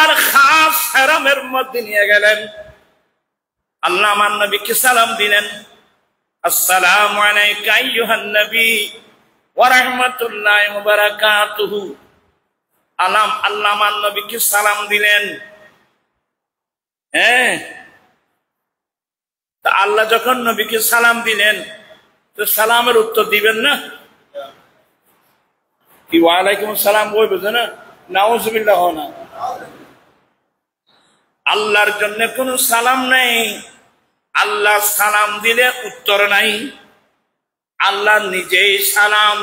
আল্লাহর খাস হারামের মধ্যে নিয়ে গেলেন। আল্লাহ আমার নবীকে সালাম দিলেন, আসসালামু আলাইকা আইয়ুহান নবী ওয়া রাহমাতুল্লাহি ওয়া বারাকাতুহু। আল্লাহ আমার নবীকে সালাম দিলেন। তা আল্লাহ যখন নবীকে সালাম দিলেন তো সালামের উত্তর দিবেন না? কি ওয়ালাইকুম সালাম বলবে না? নাউজুবিল্লাহ না। আল্লাহর জন্য কোনো সালাম নেই। আল্লাহ সালাম দিলে উত্তর নাই। আল্লাহ নিজেই সালাম।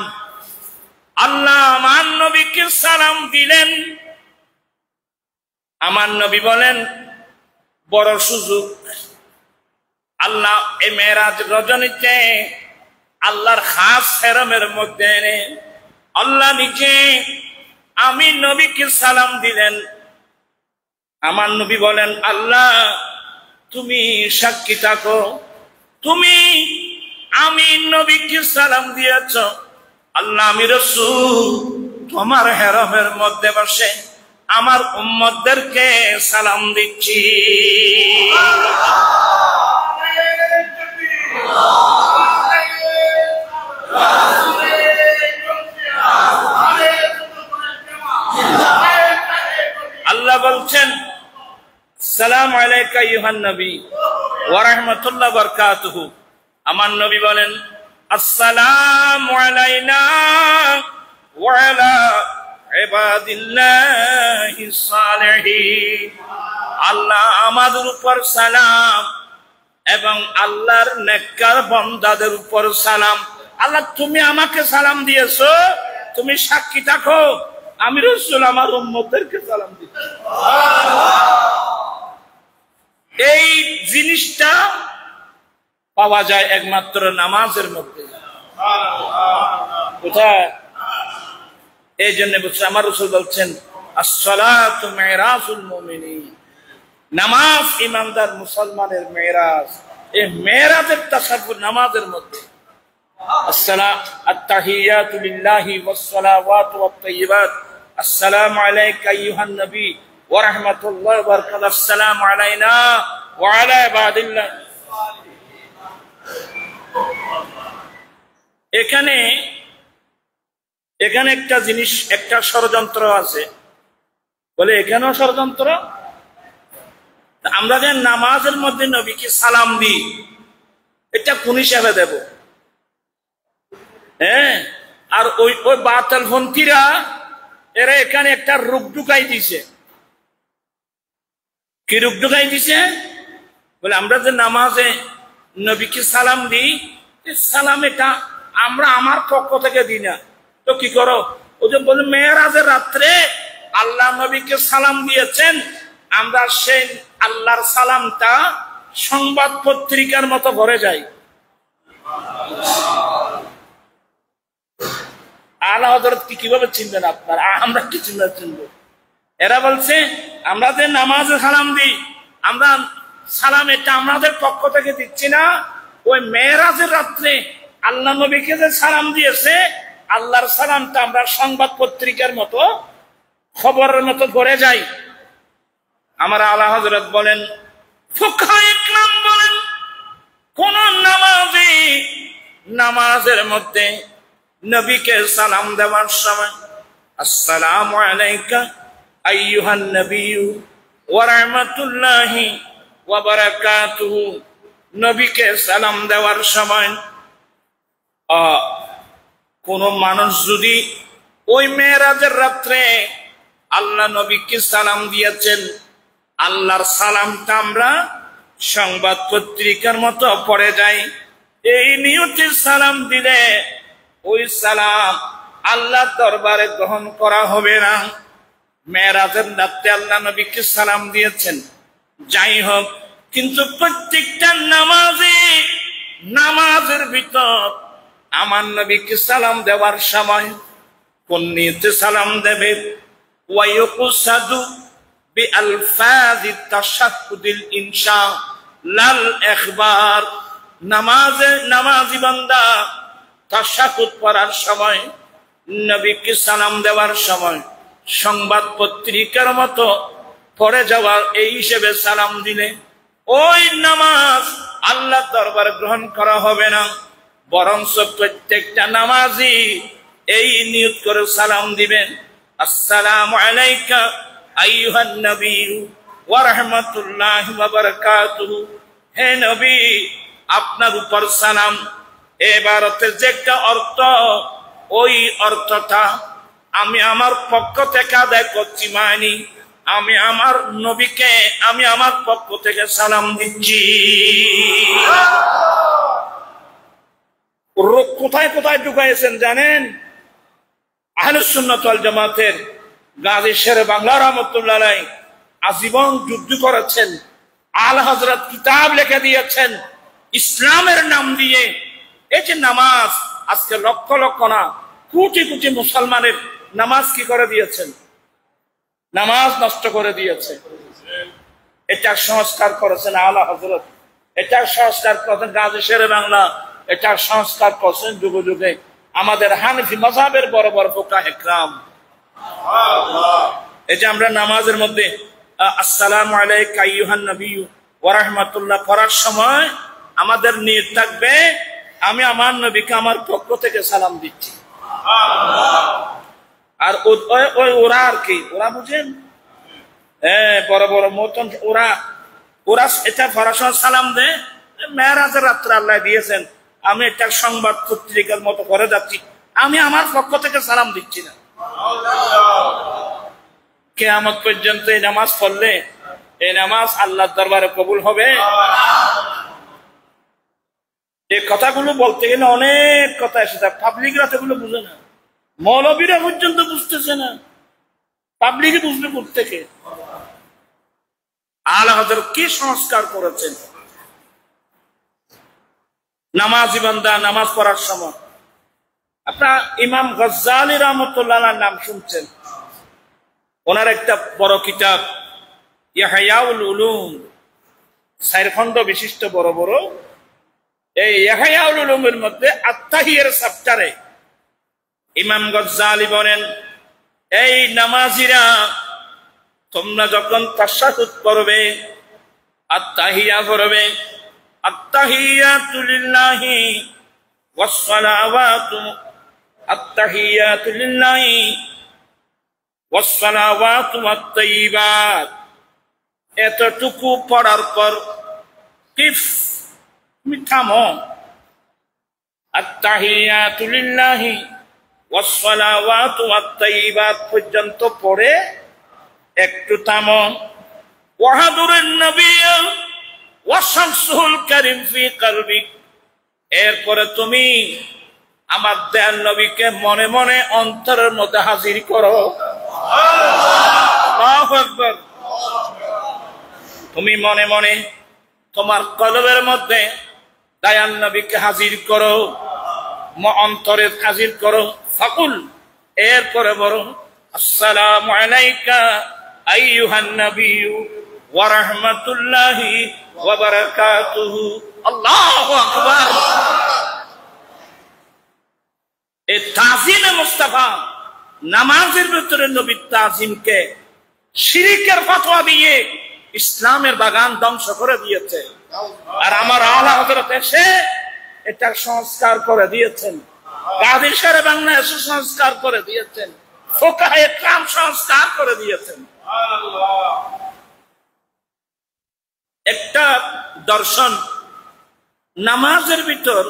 আল্লাহ আমার নবীকে সালাম দিলেন। আমার নবী বলেন বড় সুযোগ। আল্লাহ এই মেরাজ রজনীতে আল্লাহর খাস হেরমের মধ্যে আল্লাহ নিজে আমি নবীকে সালাম দিলেন। আমার নবী বলেন আল্লাহ তুমি সাক্ষী থাকো, তুমি আমি নবীকে সালাম দিয়েছ। আল্লাহ আমি রাসূল তোমার হেরমের মধ্যে বসে আমার উম্মতদেরকে সালাম দিচ্ছি। আল্লাহ বলছেন সালাম আলাইকা আইয়ুহান নবী ওয়া রাহমাতুল্লাহি ওয়া বারাকাতুহু। আমার নবী বলেন আসসালামু আলাইনা ওয়া আলা ইবাদিল্লাহিস সালিহিন। আল্লাহ আমাদের উপর সালাম এবং আল্লাহর নেককার বান্দাদের উপর সালাম। আল্লাহ তুমি আমাকে সালাম দিয়েছো, তুমি সাক্ষী থাকো আমি রাসূল আমার উম্মতদেরকে সালাম দিচ্ছি। এই জিনিসটা পাওয়া যায় একমাত্র নামাজের মধ্যে। কোথায়? এই জন্য বলছে আমার রাসূল বলছেন আসসালাতু মিরাজুল মুমিনিন। নামাজ ইমানদার মুসলমানের মেরাজ। এই মেরাজের তাসাব্বুর নামাজের মধ্যে। আত-তাহিয়াতু লিল্লাহি ওয়াস-সালাওয়াতু ওয়াত-তাইয়্যিবাত। আসসালামু আলাইকা আইয়ুহান নবী ওয়া রাহমাতুল্লাহি ওয়া বারাকাতুহু। আসসালামু আলাইনা ওয়া আলা ইবাদিল্লাহ। এখানে একটা জিনিস, একটা ষড়যন্ত্র আছে। বলে এখানেও ষড়যন্ত্র। আমরা যে নামাজের মধ্যে নবীকে সালাম দিই এটা কোন হিসাবে দেব? আর ওই বাতিল পন্থীরা এরা এখানে একটা রূপ ঢুকাই দিছে। কি রূপ ঢুকাই দিছে? বলে আমরা যে নামাজে নবীকে সালাম দিই, সালাম এটা আমরা আমার পক্ষ থেকে দিই না। তো কি করো? ওই যে বলে মেরাজের রাত্রে আল্লাহ নবীকে সালাম দিয়েছেন, আমরা সেই আল্লাহর সালামটা সংবাদ পত্রিকার মতো ভরে যাই। আলা হযরত কি কিভাবে চিনবেন আপনারা? আমরা কি চিনবো? এরা বলছে আমরা যে নামাজে সালাম দিই, আমরা সালাম এটা আমাদের পক্ষ থেকে দিচ্ছি না, ওই মেরাজের রাত্রে আল্লাহ নবীকে যে সালাম দিয়েছে আল্লাহর সালামটা আমরা সংবাদ পত্রিকার মতো খবরের মতো ভরে যাই। আমার আলা হযরত বলেন, ফুকাহায়ে ইকরাম বলেন, কোন নামাজের মধ্যে নবীকে সালাম দেওয়ার সময় আসসালামু আলাইকা আইয়ুহান নবী ওয়া রাহমাতুল্লাহি ওয়া বারাকাতুহু নবীকে সালাম দেওয়ার সময় কোন মানুষ যদি ওই মেরাজের রাত্রে আল্লাহ নবীকে সালাম দিয়েছেন, আল্লাহর সালামটা আমরা সংবাদ পত্রিকার মতো পড়ে যাই, এই নিয়তে সালাম দিলে ওই সালাম আল্লাহর দরবারে গ্রহণ করা হবে না। মেরাজের রাতে আল্লাহ নবীকে সালাম দিয়েছেন, যাই হোক, কিন্তু প্রত্যেকটা নামাজের ভিতর আমার নবীকে সালাম দেওয়ার সময় কোন নিয়তে সালাম দেবে? ওয়ায়ুকসাদু বিআলফাজি তাশাহুদিল ইনশা লাল ইখবার। নামাজি বান্দা তাশাহুদ পড়ার সময়, নবীকে সালাম দেওয়ার সময় সংবাদ পত্রিকার মতো পরে যাওয়ার এই হিসেবে সালাম দিলে ওই নামাজ আল্লাহ দরবারে গ্রহণ করা হবে না, বরঞ্চ প্রত্যেকটা নামাজি এই নিয়ত করে সালাম দিবেন, আসসালামু আলাইকা আইয়ুহান নবী ওয়া রাহমাতুল্লাহি ওয়া বারাকাতুহু, হে নবী আপনার উপর সালাম। এবারতের যে একটা অর্থ, ওই অর্থটা আমি আমার পক্ষ থেকে আদায় করছি, মানে আমি আমার নবীকে আমি আমার পক্ষ থেকে সালাম দিচ্ছি। কোথায় কোথায় ঢুকাইছেন জানেন? আহলুস সুন্নাত ওয়াল জামাতের গাজী শেরে বাংলা রাহমাতুল্লাহ আলাইহি আজীবন যুদ্ধ করেছেন, আল হযরত কিতাব লিখে দিয়েছেন ইসলামের নাম দিয়ে। এই যে নামাজ, আজকে লক্ষ লক্ষ না কোটি কোটি মুসলমানের নামাজ কি করে দিয়েছেন? নামাজ নষ্ট করে দিয়েছে। এটা সংস্কার করেছেন আলা হযরত, এটা সংস্কার করেছেন গাজী শেরে বাংলা, এটা সংস্কার করছেন যুগে যুগে আমাদের হানফি মাযহাবের বড় বড় ফুকাহে কেরাম। এই যে আমরা নামাজের মধ্যে আসসালামু আলাইকা আইয়ুহান নবী ওয়া রাহমাতুল্লাহ পড়ার সময় আমাদের নিয়ত থাকবে আমি আমার নবীকে আমার পক্ষ থেকে সালাম দিচ্ছি। আর ওরা আর কি, ওরা বুঝেন, বড় বড় মতন ওরা এটা পড়ার সময় সালাম দেয়। মেরাজের রাত্রে আল্লাহ দিয়েছেন, আমি একটা সংবাদ পত্রিকার মতো করে যাচ্ছি, আমি আমার পক্ষ থেকে সালাম দিচ্ছি না। কিয়ামত পর্যন্ত এই নামাজ পড়লে এই নামাজ আল্লাহর দরবারে কবুল হবে? এই কথাগুলো বলতে গেলে অনেক কথা এসে যায়, পাবলিকরা এগুলো বুঝে না, মৌলবীরা পর্যন্ত বুঝতেছে না, পাবলিকে বুঝবে প্রত্যেকে। আলা হযরত কি সংস্কার করেছেন নামাজি বান্দা নামাজ পড়ার সময়। আপনার ইমাম গজ্জালী রাহমাতুল্লাহ আলাইহির নাম শুনছেন, ওনার একটা বড় কিতাব ইহয়াউল উলুম, 4 খণ্ড বিশিষ্ট বড় বড়। এই ইহয়াউল উলুমের মধ্যে আত্তাহিয়ার চ্যাপ্টারে ইমাম গজ্জালী বলেন, এই নামাজিরা তোমরা যখন তাশাহুদ করবে, আত্তাহিয়া করবে, আত্তাহিয়াতু লিল্লাহি ওয়াস সালাওয়াতু, আত্তাহিয়াতু লিল্লাহি ওয়াস সালাওয়াতু ওয়াত তাইয়্যিবাত, এতটুকু পড়ার পর কিফ তুমি থামো, আত্তাহিয়াতু লিল্লাহি ওয়াস সালাওয়াতু ওয়াত তাইয়্যিবাত পর্যন্ত পড়ে একটু থামো। ওয়াহাদুরুন নবিয়্য ওয়া শামসুল কারীম ফি কলবিক, এরপরে তুমি আমার দয়াল নবীকে মনে মনে অন্তরের মধ্যে হাজির করো। আল্লাহু আকবার। তুমি মনে মনে তোমার কলবের মধ্যে দয়াল নবীকে হাজির করো, অন্তরে হাজির করো। ফাকুল, এরপরে বলো আসসালামু আলাইকা আইয়ুহান নবী ওয়া রাহমাতুল্লাহি ওয়া বারাকাতুহু। আল্লাহু আকবার। এই তাজিমে মুস্তাফা, নামাজের ভিতরে নবীর তাজিমকে শিরকের ফতোয়া দিয়ে ইসলামের বাগান ধ্বংস করে দিয়েছে। আর আমার আলা হযরত এসে এটা সংস্কার করে দিয়েছেন, গাজী শেরে বাংলা এসে সংস্কার করে দিয়েছেন, ফুকাহে কেরাম সংস্কার করে দিয়েছেন। একটা দর্শন, নামাজের ভিতর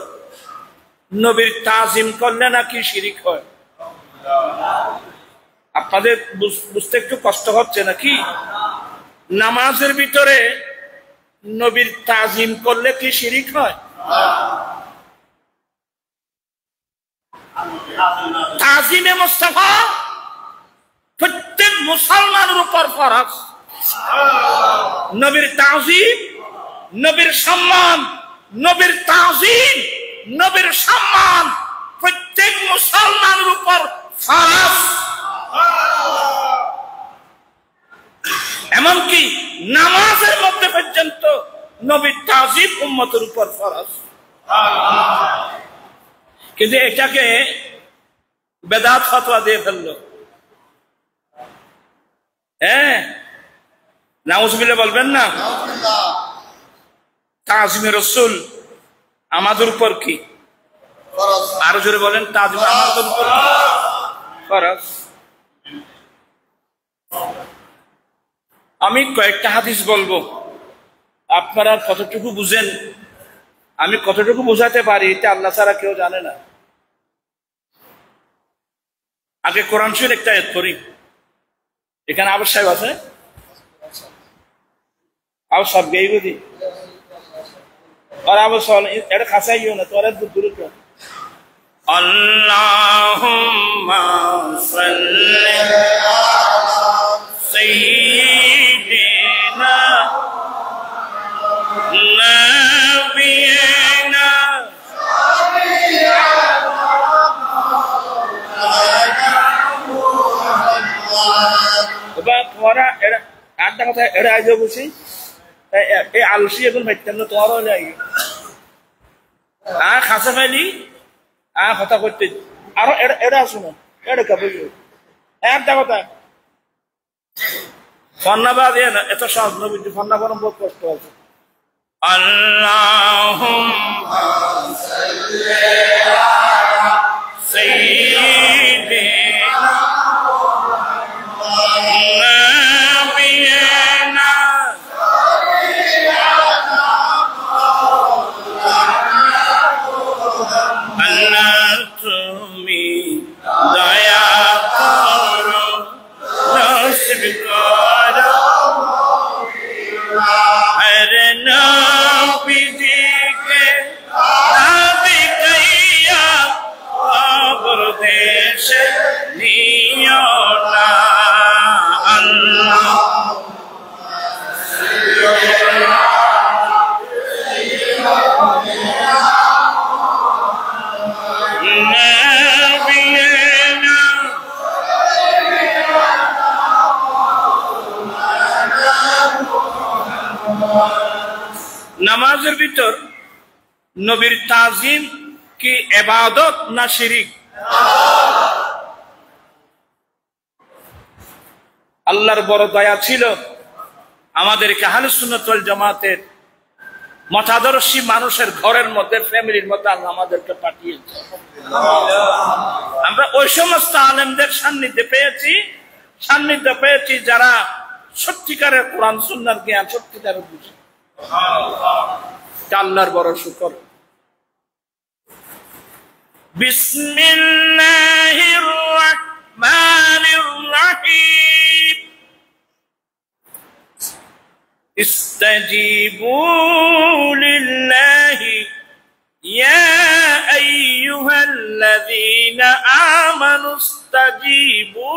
নবীর তাজিম করলে নাকি শিরিক হয়। আপনাদের বুঝতে একটু কষ্ট হচ্ছে নাকি? নামাজের ভিতরে নবীর তাজিম করলে কি শিরিক হয়? তাজিমে মুস্তাফা প্রত্যেক মুসলমানের উপর ফরজ। নবীর তাজিম, নবীর সম্মান, নবীর তাজিম, নবীর সম্মান প্রত্যেক মুসলমানের উপর ফরজ। এমনকি নামাজের মধ্যে পর্যন্ত নবীর তাজিম উম্মতের উপর ফরজ। কিন্তু এটাকে বেদাত ফতোয়া দিয়ে ফেললো। হ্যাঁ, নাউজুবিল্লাহ বলবেন না? তাজিমে রসুল আমাদের উপর কি আরো জোরে বলেন, তাজিম আমাদের উপর ফরজ। আমি কয়েকটা হাদিস বলবো, আপনারা কতটুকু বুঝেন, আমি কতটুকু বোঝাতে পারি এটা আল্লাহ ছাড়া কেউ জানে না। আগে কোরআন শরীফ একটা আয়াত করি। এখানে আবার সাহেব আছে, আবার সব গেই বুঝি আর আবার সল এটা খাসাইও না, তোর দূরে তো আল্লাহুম্মা সাল্লি আলা সাইয়্যিদিনা নাবিয়িনা তোমারা এরা আটটা কথা এরা আজ বসি এই আলসি এখন ভাইতাম না, তোমারও লাগে খাসা ফেলি কথা করতে আরো এটা আসো না, এটা কাপড় একটা কথা ফন্না বাদ না, এত সহজ নবী ফন্না গরম বহুত কষ্ট আছে। আল্লাহুম্মা সাল্লি আলা সাইয়্যিদিনা নাবিয়িনা আল্লাহ তুমি দয়া করো, নসিব করো হরে নবীজিকে নবী কইয়া কবর দেশে নিও না। আল্লাহ নামাজের ভিতর নবীর তাজিম কি ইবাদত না শিরিক? আল্লাহর বড় দয়া ছিল আমাদেরকে আহলে সুন্নাত ওয়াল জামাতের মতাদর্শী মানুষের ঘরের মধ্যে, ফ্যামিলির মধ্যে আল্লাহ আমাদেরকে পাঠিয়েছে। আমরা ওই সমস্ত আলেমদের সান্নিধ্য পেয়েছি যারা সত্যিকারের কোরআন সুন্নাহর জ্ঞান সত্যিকারের বুঝে। আল্লাহর বড় শুকর। বিসমিল্লাহির রাহমানির রাহিম। ইস্তাজিবু লিল্লাহি ইয়া আইয়ুহাল্লাযীনা আমানু ইস্তাজিবু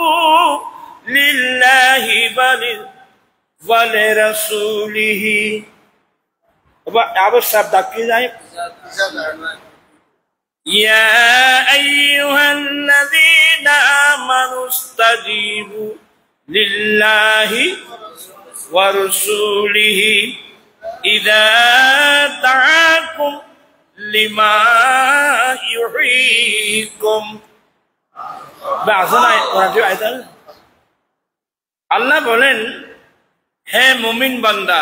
লিল্লাহি ওয়া লিরাসূলিহি। আবার সব ডাকি যায়, ইয়া আইয়ুহাল্লাযীনা আমানু ইস্তাজিবু লিল্লাহি ওয়া রাসূলিহি ইযা দাআকুম লিমা ইউহয়িকুম। আল্লাহ বলেন, হে মুমিন বান্দা,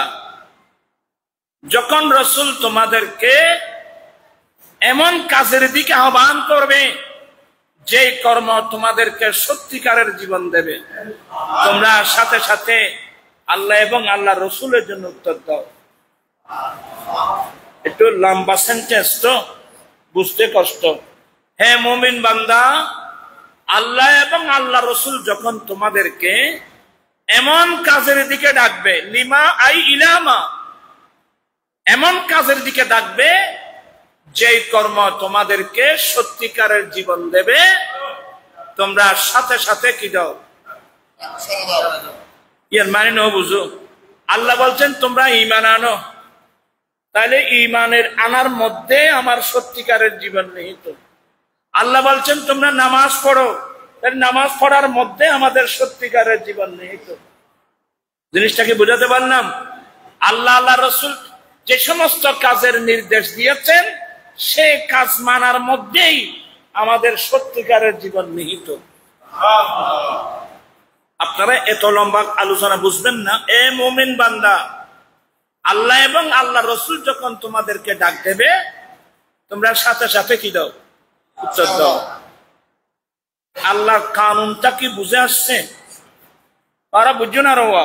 যখন রসুল তোমাদেরকে এমন কাজের দিকে আহ্বান করবে যে কর্ম তোমাদেরকে সত্যিকারের জীবন দেবে, তোমরা সাথে সাথে আল্লাহ এবং আল্লাহ রসুলের জন্য উত্তর দাও। একটু লম্বা সেন্টেন্স তো বুঝতে কষ্ট। হে মুমিন বান্দা, আল্লাহ এবং আল্লাহ রসুল যখন তোমাদেরকে এমন কাজের দিকে ডাকবে, লিমা আই ইলামা, এমন কাজের দিকে ডাকবে যেই কর্ম তোমাদেরকে সত্যিকারের জীবন দেবে, তোমরা সাথে সাথে কি দাও? ইয়ার মানে নো বুঝো। আল্লাহ বলছেন তোমরা ঈমান আনো, তাহলে ঈমানের আনার মধ্যে আমার সত্যিকারের জীবন নিহিত। আল্লাহ বলছেন তোমরা নামাজ পড়ো, তাহলে নামাজ পড়ার মধ্যে আমাদের সত্যিকারের জীবন নিহিত। জিনিসটাকে বুঝাতে পারলাম? আল্লাহ আল্লাহ রসুল যে সমস্ত কাজের নির্দেশ দিয়েছেন সে কাজ মানার মধ্যেই আমাদের সত্যিকারের জীবন নিহিত। আপনারা এত লম্বা আলোচনা বুঝবেন না। এ মুমিন বান্দা, আল্লাহ এবং আল্লাহ রসুল যখন তোমাদেরকে ডাক দেবে, তোমরা সাথে সাথে কি দাও? উত্তর দাও। আল্লাহর কানুনটা কি বুঝে আসছে? ওরা বুঝছো না? রোয়া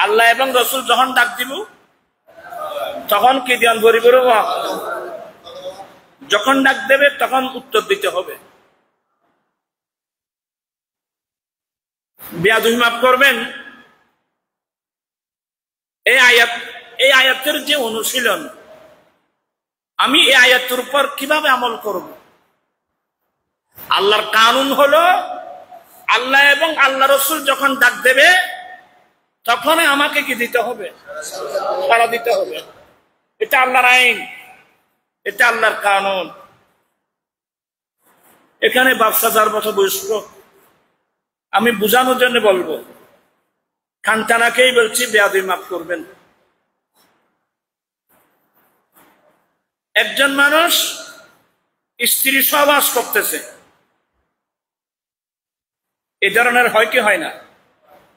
আল্লাহ এবং রসুল যখন ডাক দিব তখন কি দিয়ান ভরিব? রোয়া যখন ডাক দেবে তখন উত্তর দিতে হবে। বেয়াদবি মাফ করবেন। এই আয়াতের যে অনুশীলন, আমি এই আয়াতের উপর কিভাবে আমল করব? আল্লাহর কানুন হলো আল্লাহ এবং আল্লাহ রসুল যখন ডাক দেবে তখন আমাকে কি দিতে হবে? সাড়া দিতে হবে। এটা আল্লাহর আইন, এটা আল্লাহর কানুন। এখানে ব্যবসা 4 বছর বয়স্ক, আমি বুঝানোর জন্য বলবো, খানটানাকেই বলছি, বেয়াদবি মাফ করবেন। একজন মানুষ স্ত্রী সহবাস করতেছে, এই ধরনের হয় কি হয় না?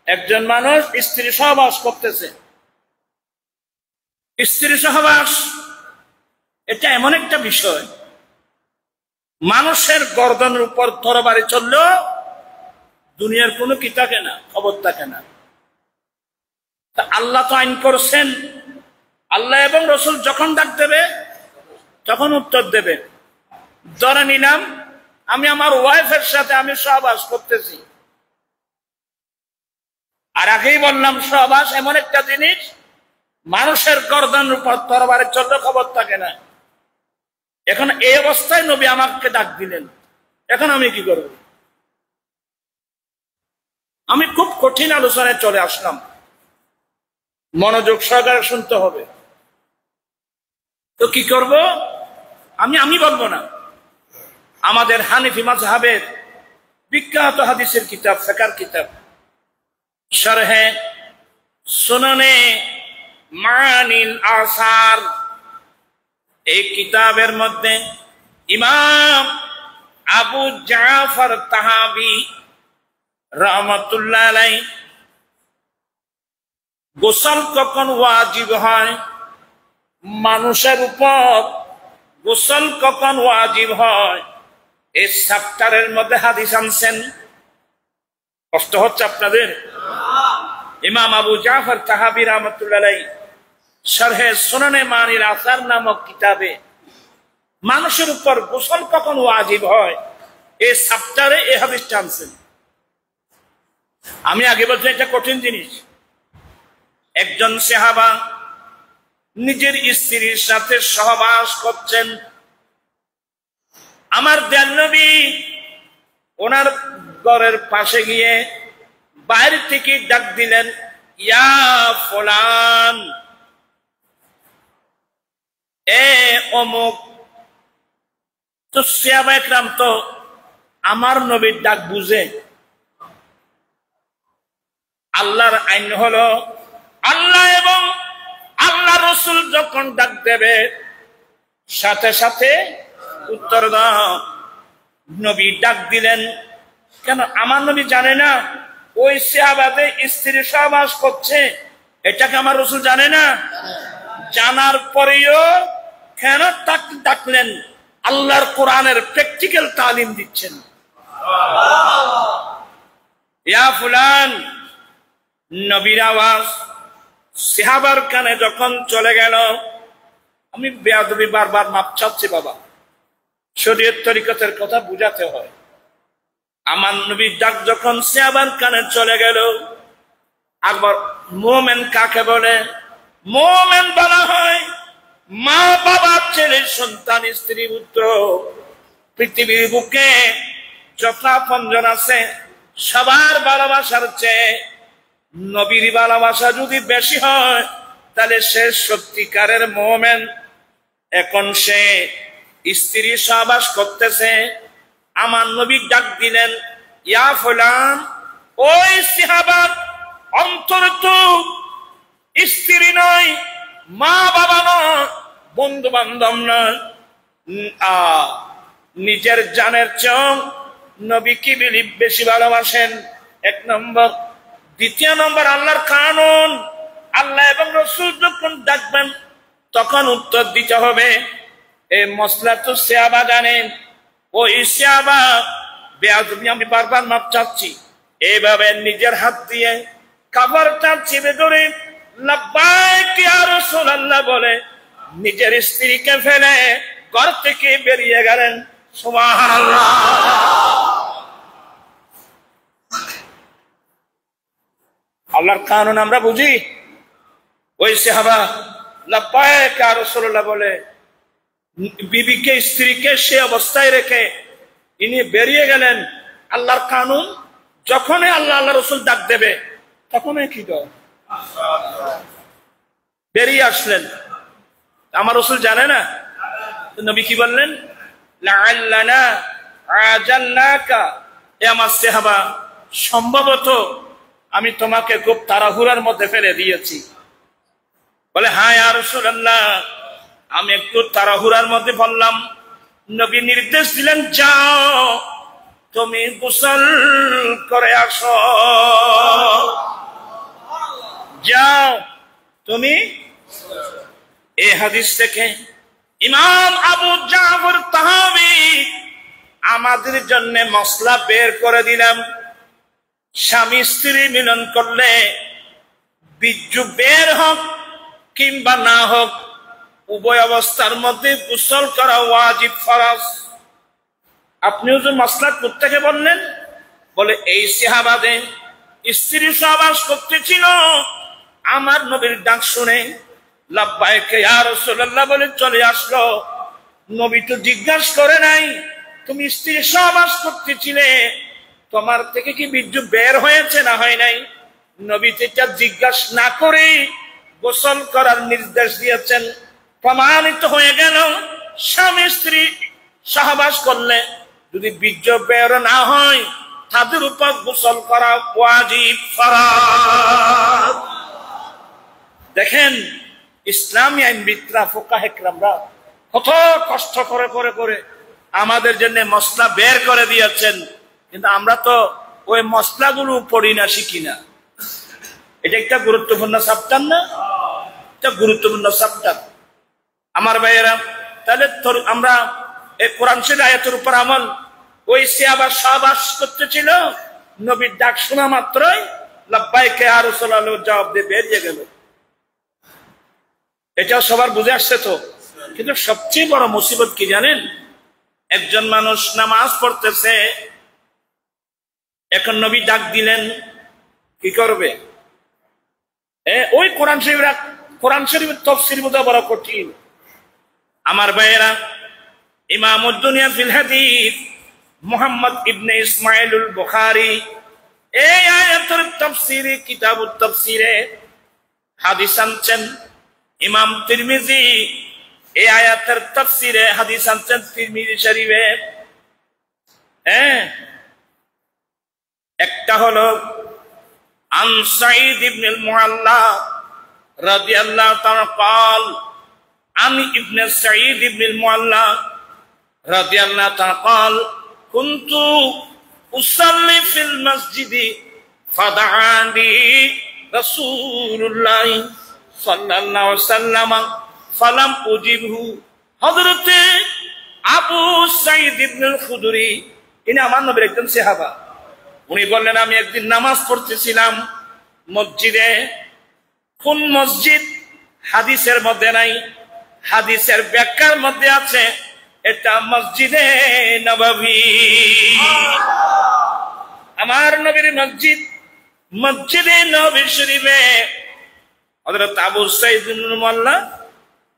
একজন মানুষ স্ত্রী সহবাস করতেছে। স্ত্রী সহবাস এটা এমন একটা বিষয়, মানুষের গর্দনের উপর তরবারি চললেও দুনিয়ার কোনো কি থাকে না, খবর থাকে না। আল্লাহ তো আইন করছেন, আল্লাহ এবং রসুল যখন ডাক দেবে তখন উত্তর দেবে। ধরে নিলাম আমি আমার ওয়াইফের সাথে আমি সহবাস করতেছি, আর আগেই বললাম সহবাস এমন একটা জিনিস মানুষের গর্দনের উপর তরবারি চললে খবর থাকে না। এখন এই অবস্থায় নবী আমাকে ডাক দিলেন, এখন আমি কি করব? আমি খুব কঠিন আলোচনায় চলে আসলাম, মনোযোগ সহকারে শুনতে হবে। তো কি করব? আমি বলবো না, আমাদের হানিফি মাযহাবের বিখ্যাত হাদিসের কিতাব, ফিকহের কিতাব শরহে সুনানে মানিল আসার, এই কিতাবের মধ্যে ইমাম আবু জাফর তাহাবী রাহমাতুল্লাহ আলাইহি গোসল কখন ওয়াজিব হয়, মানুষের উপর গোসল কখন ওয়াজিব হয়, এই চ্যাপ্টারের মধ্যে হাদিস আনছেন। কষ্ট হচ্ছে আপনাদের? ইমাম আবু জাফর তাহাবী রাহমাতুল্লাহ আলাইহি শরহে সুনানে মানিল আসার নামক কিতাবে মানুষের উপর গোসল কখন ওয়াজিব হয় এই চ্যাপ্টারে এই হাদিসটা আনছেন। আমি আগে বলছি এটা কঠিন জিনিস। একজন সাহাবা নিজের স্ত্রীর সাথে সহবাস করছেন, আমার দয়াল নবী ওনার ঘরের পাশে গিয়ে বাইরে থেকে ডাক দিলেন, ইয়া ফুলান, এ অমুক। তো সাহাবা একরাম তো আমার নবীর ডাক বুঝে। আল্লাহর আইন হলো আল্লাহ এবং আল্লাহ রসুল যখন ডাক দেবে সাথে সাথে উত্তর দাও। নবী ডাক দিলেন, কেন আমার নবী জানে না ওই সাহাবাতে স্ত্রী সহবাস করছে? এটাকে আমার রসুল জানে না? জানার পরেও কেন ডাকলেন? আল্লাহর কোরআনের প্র্যাকটিক্যাল তালিম দিচ্ছেন। ইয়া ফুলান, নবীর আওয়াজ সাহাবার কানে যখন চলে গেল, আমি বেয়াদবি বারবার মাপ চাচ্ছি বাবা, শরীয়ত তরিকতের কথা বুঝাতে হয়। আমার নবীর ডাক যখন সাহাবার কানে চলে গেল, একবার মুমিন কাকে বলে? মুমিন বলা হয় মা বাবা, ছেলে সন্তান, স্ত্রী পুত্র, পৃথিবীর বুকে যত আপনজন আছে সবার ভালোবাসার চেয়ে নবীর ভালোবাসা যদি বেশি হয় তাহলে সে সত্যিকারের মুমিন। এখন সে স্ত্রী সহবাস করতেছে, আমার নবী ডাক দিলেন, ইয়া ফুলান, ওই সাহাবার অন্তর তো স্ত্রী নয়, মা বাবা নয়, বন্ধু বান্ধব নয়, নিজের জানের চেয়ে নবী কি বেশি ভালোবাসেন? এক নম্বর। দ্বিতীয় নম্বর, আল্লাহর কানুন, আল্লাহ এবং রাসূল যখন ডাকবেন তখন উত্তর দিতে হবে। এই মশলা তো সাহাবা জানেন, ওই সাহাবা বেয়াদবি আমি বারবার মাপ চাচ্ছি, এইভাবে নিজের হাত দিয়ে কাপড়টা চেপে ধরে লাব্বাইক ইয়া রাসূলুল্লাহ বলে নিজের স্ত্রীকে ফেলে ঘর থেকে বেরিয়ে গেলেন। সুবহানাল্লাহ। আল্লাহর কানুন আমরা বুঝি। ওই সাহাবা লাব্বাইক ইয়া রাসূলুল্লাহ বলে বিবিকে, স্ত্রীকে সে অবস্থায় রেখে ইনি বেরিয়ে গেলেন। আল্লাহর কানুন, যখনই আল্লাহ রাসূল ডাক দেবে তখনই কি বেরিয়ে আসলেন। আমার রাসূল জানে না? নবী কি বললেন? লাআল্লানা আজাল্লাকা, এ আমার সাহাবা সম্ভবত আমি তোমাকে খুব তাড়াহুড়ার মধ্যে ফেলে দিয়েছি। বলে হ্যাঁ ইয়া রাসূলুল্লাহ, আমি একটু তাড়াহুড়ার মধ্যে বললাম। নবী নির্দেশ দিলেন, যাও তুমি গোসল করে আসো, যাও তুমি। এই হাদিস থেকে ইমাম আবু জাফর তাহাবী আমাদের জন্য মসলা বের করে দিলাম। স্বামী স্ত্রী মিলন করলে বীর্য বের হোক কিংবা না হোক, উভয় অবস্থার মধ্যে গোসল করা ওয়াজিব, ফরজ। আপনিও যে মাসলা কোত্থেকে বললেন? বলে এই সাহাবাদে স্ত্রী সহবাস করতেছিল, আমার নবীর ডাক শুনে লাব্বাইক ইয়া রাসূলুল্লাহ বলে চলে আসলো। নবী তো জিজ্ঞাসা করে নাই তুমি স্ত্রী সহবাস করতেছিলে, তোমার থেকে কি বীর্য বের হয়েছে না হয় নাই? নবী এটা জিজ্ঞাসা না করে গোসল করার নির্দেশ দিয়েছেন। প্রমাণিত হয়ে গেল স্বামী স্ত্রী সহবাস করলে যদি বীর্য বের না হয় তাদের উপর গোসল করা ওয়াজিব, ফরজ। দেখেন ইসলামী আইনবিদরা, ফুকাহে কেরামরা কত কষ্ট করে করে করে আমাদের জন্য মসলা বের করে দিয়েছেন, কিন্তু আমরা তো ওই মসলাগুলো পড়ি না, শিখি না। এটা একটা গুরুত্বপূর্ণ সাবটার না? এটা গুরুত্বপূর্ণ সাবটার আমার ভাইয়েরা। তাহলে আমরা এই কোরআন শরীফ আয়াতের উপর আমল। ওই সাহাবা সহবাস করতেছিল, নবীর ডাক শোনা মাত্রই লাব্বাইক ইয়া রাসূলুল্লাহ জবাব দিয়ে বেরিয়ে গেল। এটাও সবার বুঝে আসছে তো। কিন্তু সবচেয়ে বড় মুসিবত কি জানেন? একজন মানুষ নামাজ পড়তেছে, এখন নবী ডাক দিলেন, কি করবে? ওই কোরআন শরীফের তাফসীর বোঝা বড় কঠিন আমার ভাইয়েরা। ইমামুদ দুনিয়া ফিল হাদিস মুহাম্মদ ইবনে ইসমাঈলুল বুখারী এই আয়াতের তাফসীরে, কিতাবুত তাফসীরে হাদিস আনছেন। ইমাম তিরমিজি এই আয়াতের তাফসীরে হাদিস আনছেন তিরমিজি শরীফে। একটা হলো আন সাঈদ ইবনুল মুআল্লা রাদিয়াল্লাহু তাআলা قال عن ابن سعيد بن المعلى رضي الله تعالى قال كنت أصلي في المسجد فدعاني رسول الله صلى الله عليه وسلم فلم أجبه। হযরত আবু সাঈদ ইবনুল খুদরি, ইনি আমার নবীর একজন সাহাবা। উনি বললেন আমি একদিন নামাজ পড়তেছিলাম মসজিদে। কোন মসজিদ হাদিসের মধ্যে নাই, হাদিসের ব্যাখ্যার মধ্যে আছে এটা মসজিদে নববী, আমার নবীর মসজিদ, মসজিদে নববী শরীফে হযরত আবু সাঈদ ইবনুল মুআল্লা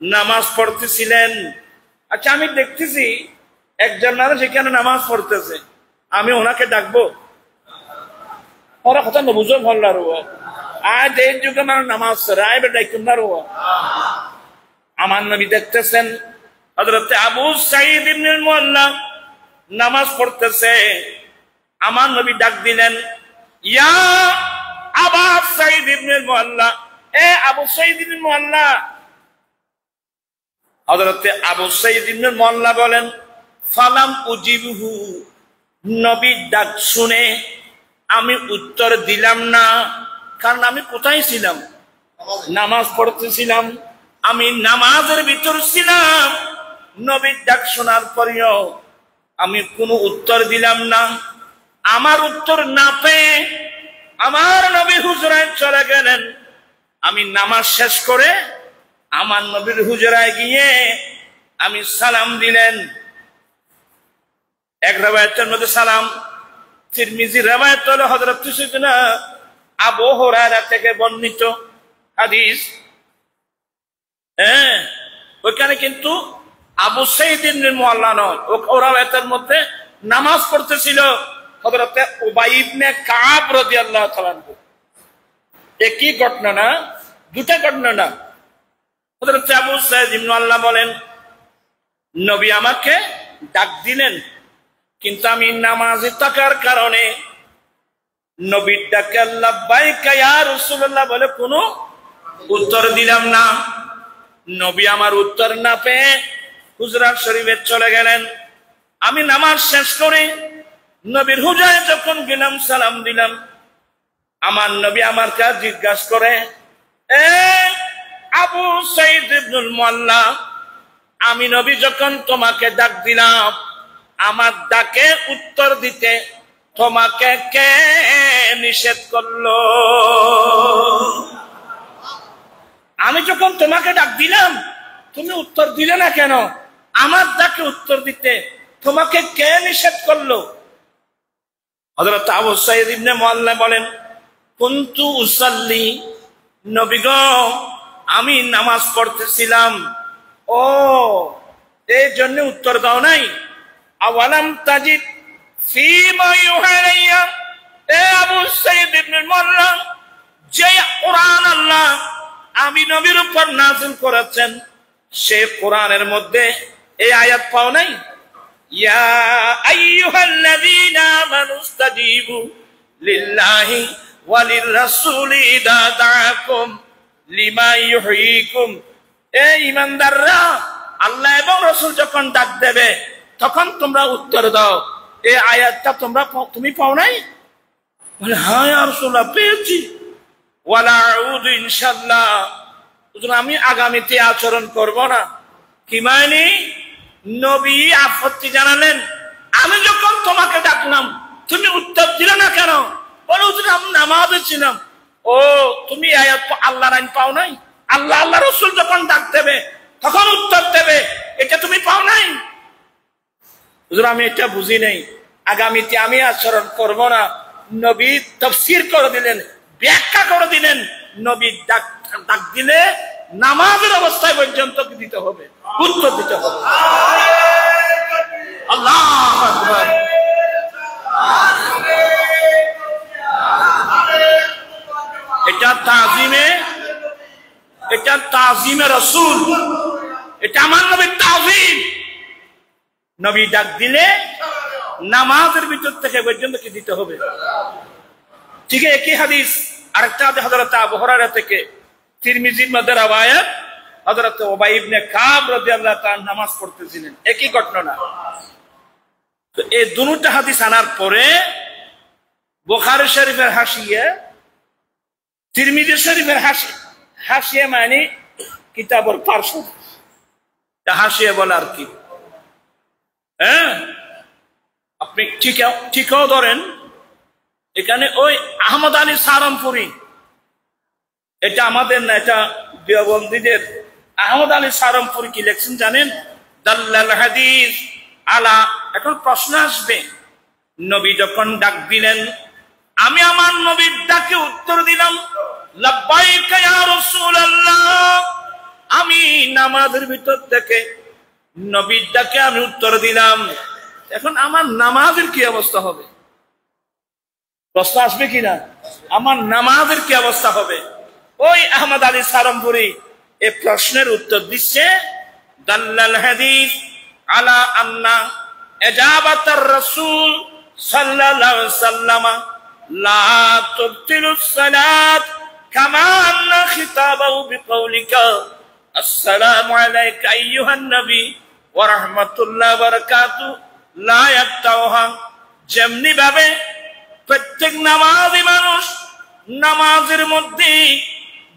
নামাজ পড়তেছিলেন। আচ্ছা আমি দেখতেছি একজন মানুষ এখানে নামাজ পড়তেছে, আমি ওনাকে ডাকবো? ওরা কথা না বুঝো ভাল্লার আজ এই যুগে মানুষ নামাজ পড়ে আইবে ডাকুন না। আমার নবী দেখতেছেন হযরত আবু সাঈদ ইবনুল মুআল্লা নামাজ পড়তেছে, আমার নবী ডাক দিলেন, ইয়া আবু সাঈদ ইবনুল মুআল্লা, এ আবু সাঈদ ইবনুল মুআল্লা। হযরত আবু সাঈদ ইবনুল মুআল্লা বলেন, ফালাম উজিবহু, নবীর ডাক শুনে আমি উত্তর দিলাম না, কারণ আমি কোথায় ছিলাম? নামাজ পড়তেছিলাম। আমি নামাজের ভিতর ছিলাম। নবীর ডাক শোনার পরেও আমি কোনো উত্তর দিলাম না। আমার উত্তর না পেয়ে আমার নবী হুজরায় চলে গেলেন। আমি নামাজ শেষ করে আমার নবীর হুজরায় গিয়ে আমি সালাম দিলেন। এক রাওয়ায়াতের মধ্যে সালাম, তিরমিজি রাওয়ায়াত হলো হযরত সাইয়েদনা আবু হুরায়রা থেকে বর্ণিত হাদিস। ওখানে কিন্তু আবু সাঈদ ইবনে মুআল্লা নয়, ও রাওয়ায়াতের মধ্যে নামাজ পড়তেছিল হযরত উবাই ইবনে কাব রাদিয়াল্লাহু তাআলা আনহু। একই ঘটনা না, দুটা ঘটনা না। হযরত আবু সাঈদ ইবনে মুআল্লা বলেন, নবী আমাকে ডাক দিলেন, কিন্তু আমি নামাজে থাকার কারণে নবীর ডাকে লাব্বাইকা ইয়া রাসূলুল্লাহ বলে কোনো উত্তর দিলাম না। নবী আমার উত্তর না পেয়ে হুজরা শরীফে চলে গেলেন। আমি নামাজ শেষ করে নবীর হুজরায় যখন গেলাম, সালাম দিলাম। আমার নবী আমার কাছে জিজ্ঞাসা করে, এ আবু সাঈদ ইবনুল মুআল্লা, আমি নবী যখন তোমাকে ডাক দিলাম, আমার ডাকে উত্তর দিতে তোমাকে কে নিষেধ করলো? আমি যখন তোমাকে ডাক দিলাম, তুমি উত্তর দিলে না কেন? আমার ডাকে উত্তর দিতে তোমাকে কে নিষেধ করলো? হযরত আবু সাঈদ ইবনে মুআল্লা বলেন, কুনতু উসাল্লি, নবী গো আমি নামাজ পড়তেছিলাম। ও, এই জন্য উত্তর দাও নাই? আওয়ালাম তাজিদ ফীমা ইউহাইয়া, এ আবু সাঈদ ইবনে মুআল্লা, যে কোরআন আল্লাহ আমি নবীর উপর নাযিল করেছেন, সে কোরআনের মধ্যে এই আয়াত পাও নাই? ইয়া আইয়ুহাল্লাযীনা আমানু ইসতাজীবু লিল্লাহি ওয়া লির-রাসূলি ইযা দাআকুম লিমা ইউহয়িকুম। এ ঈমানদাররা, আল্লাহ এবং রাসূল যখন ডাক দেবে তখন তোমরা উত্তর দাও। এই আয়াতটা তুমি পাও নাই? বলে, হ্যাঁ ইয়া রাসূলুল্লাহ, পেয়েছি। ওয়ালা আউযু ইনশাআল্লাহ, আমি আগামীতে আচরণ করব না। কি মানে? নবী আপত্তি জানালেন, আমি যখন তোমাকে ডাকলাম তুমি উত্তর দিলে না কেন? বলে, হুজুর আমি নামাজে ছিলাম। ও, তুমি আয়াত আল্লাহর আইন পাও নাই? আল্লাহ রাসূল যখন ডাক দেবে তখন উত্তর দেবে, এটা তুমি পাও নাই? হুজুর আমি এটা বুঝি নাই, আগামীতে আমি আচরণ করব না। নবী তাফসীর করে দিলেন, ব্যাখ্যা করে দিলেন, নবী ডাক দিলে নামাজের অবস্থায় পর্যন্ত দিতে হবে, উত্তর দিতে হবে। আল্লাহু আকবার। এটা তাজিমে রাসূল, এটা আমার নবীর তাজিম। নবী ডাক দিলে নামাজের ভিতর থেকে পর্যন্ত কি দিতে হবে। ঠিক একই হাদিস আরেকটা হযরত আবু হুরায়রা থেকে, তিরমিজির মধ্যে রাওয়ায়াত, হযরত উবাই ইবনে কাব রাদিয়াল্লাহু তাআলা নামাজ পড়তেছিলেন, একই ঘটনা। তো এই দুটো হাদিস আনার পরে বুখারী শরীফের হাসিয়া, তিরমিজি শরীফের হাসিয়া মানে কিতাবের পার্শ্ব, হাসিয়া বলার কি? আপনি ঠিকও ধরেন, এখানে ওই আহমদ আলী সারমপুরি, এটা আমাদের না, এটা দেওবন্দীদের। আহমদ আলী সারমপুরি কি লিখছেন জানেন? দাল্লাল হাদিস আলা। এখন প্রশ্ন আসবে, নবী যখন ডাক দিলেন, আমি আমার নবীর ডাকে উত্তর দিলাম, লাব্বাইকা ইয়া রাসূলুল্লাহ, আমি নামাজের ভিতর থেকে নবীর ডাকে আমি উত্তর দিলাম। এখন আমার নামাজের কি অবস্থা হবে? প্রশ্ন আসবে কিনা? আমার নামাজের কি অবস্থা হবে? ওই আহমদ আলী সারমপুরি এই প্রশ্নের উত্তর দিচ্ছে, দাল্লাল হাদিস আলা আন্না ইজাবাতার রাসূল সাল্লাল্লাহু আলাইহি ওয়াসাল্লাম লা তুবতিলুস সালাত কামা আন্না খিতাবাহু বিকাউলিকা আসসালামু আলাইকা আইয়ুহান নবী ওয়া রাহমাতুল্লাহি ওয়া বারাকাতুহু লা ইয়াকতাউহা। যেমনি ভাবে প্রত্যেক নামাজি মানুষ নামাজের মধ্যে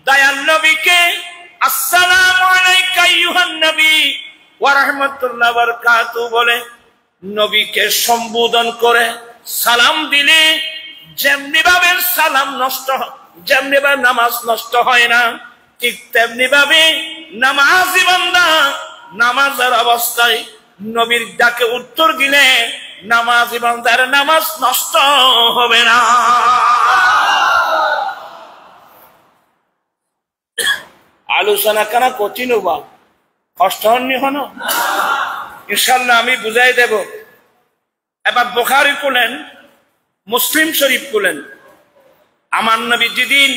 দয়াল নবীকে আসসালামু আলাইকা আইয়ুহান নবী ওয়া রাহমাতুল্লাহি ওয়া বারাকাতুহু বলে নবীকে সম্বোধন করে সালাম দিলে যেমনি ভাবে সালাম নষ্ট, যেমনি ভাবে নামাজ নষ্ট হয় না, ঠিক তেমনি ভাবে নামাজি বান্দা নামাজের অবস্থায় নবীর ডাকে উত্তর দিলে নামাজি বান্দার নামাজ নষ্ট হবে না। আলোচনা কেন কঠিন বা কষ্ট হননি হন, ইনশাল্লাহ আমি বুঝাই দেব। এবার বুখারী খুলেন, মুসলিম শরীফ খুলেন। আমার নবী যেদিন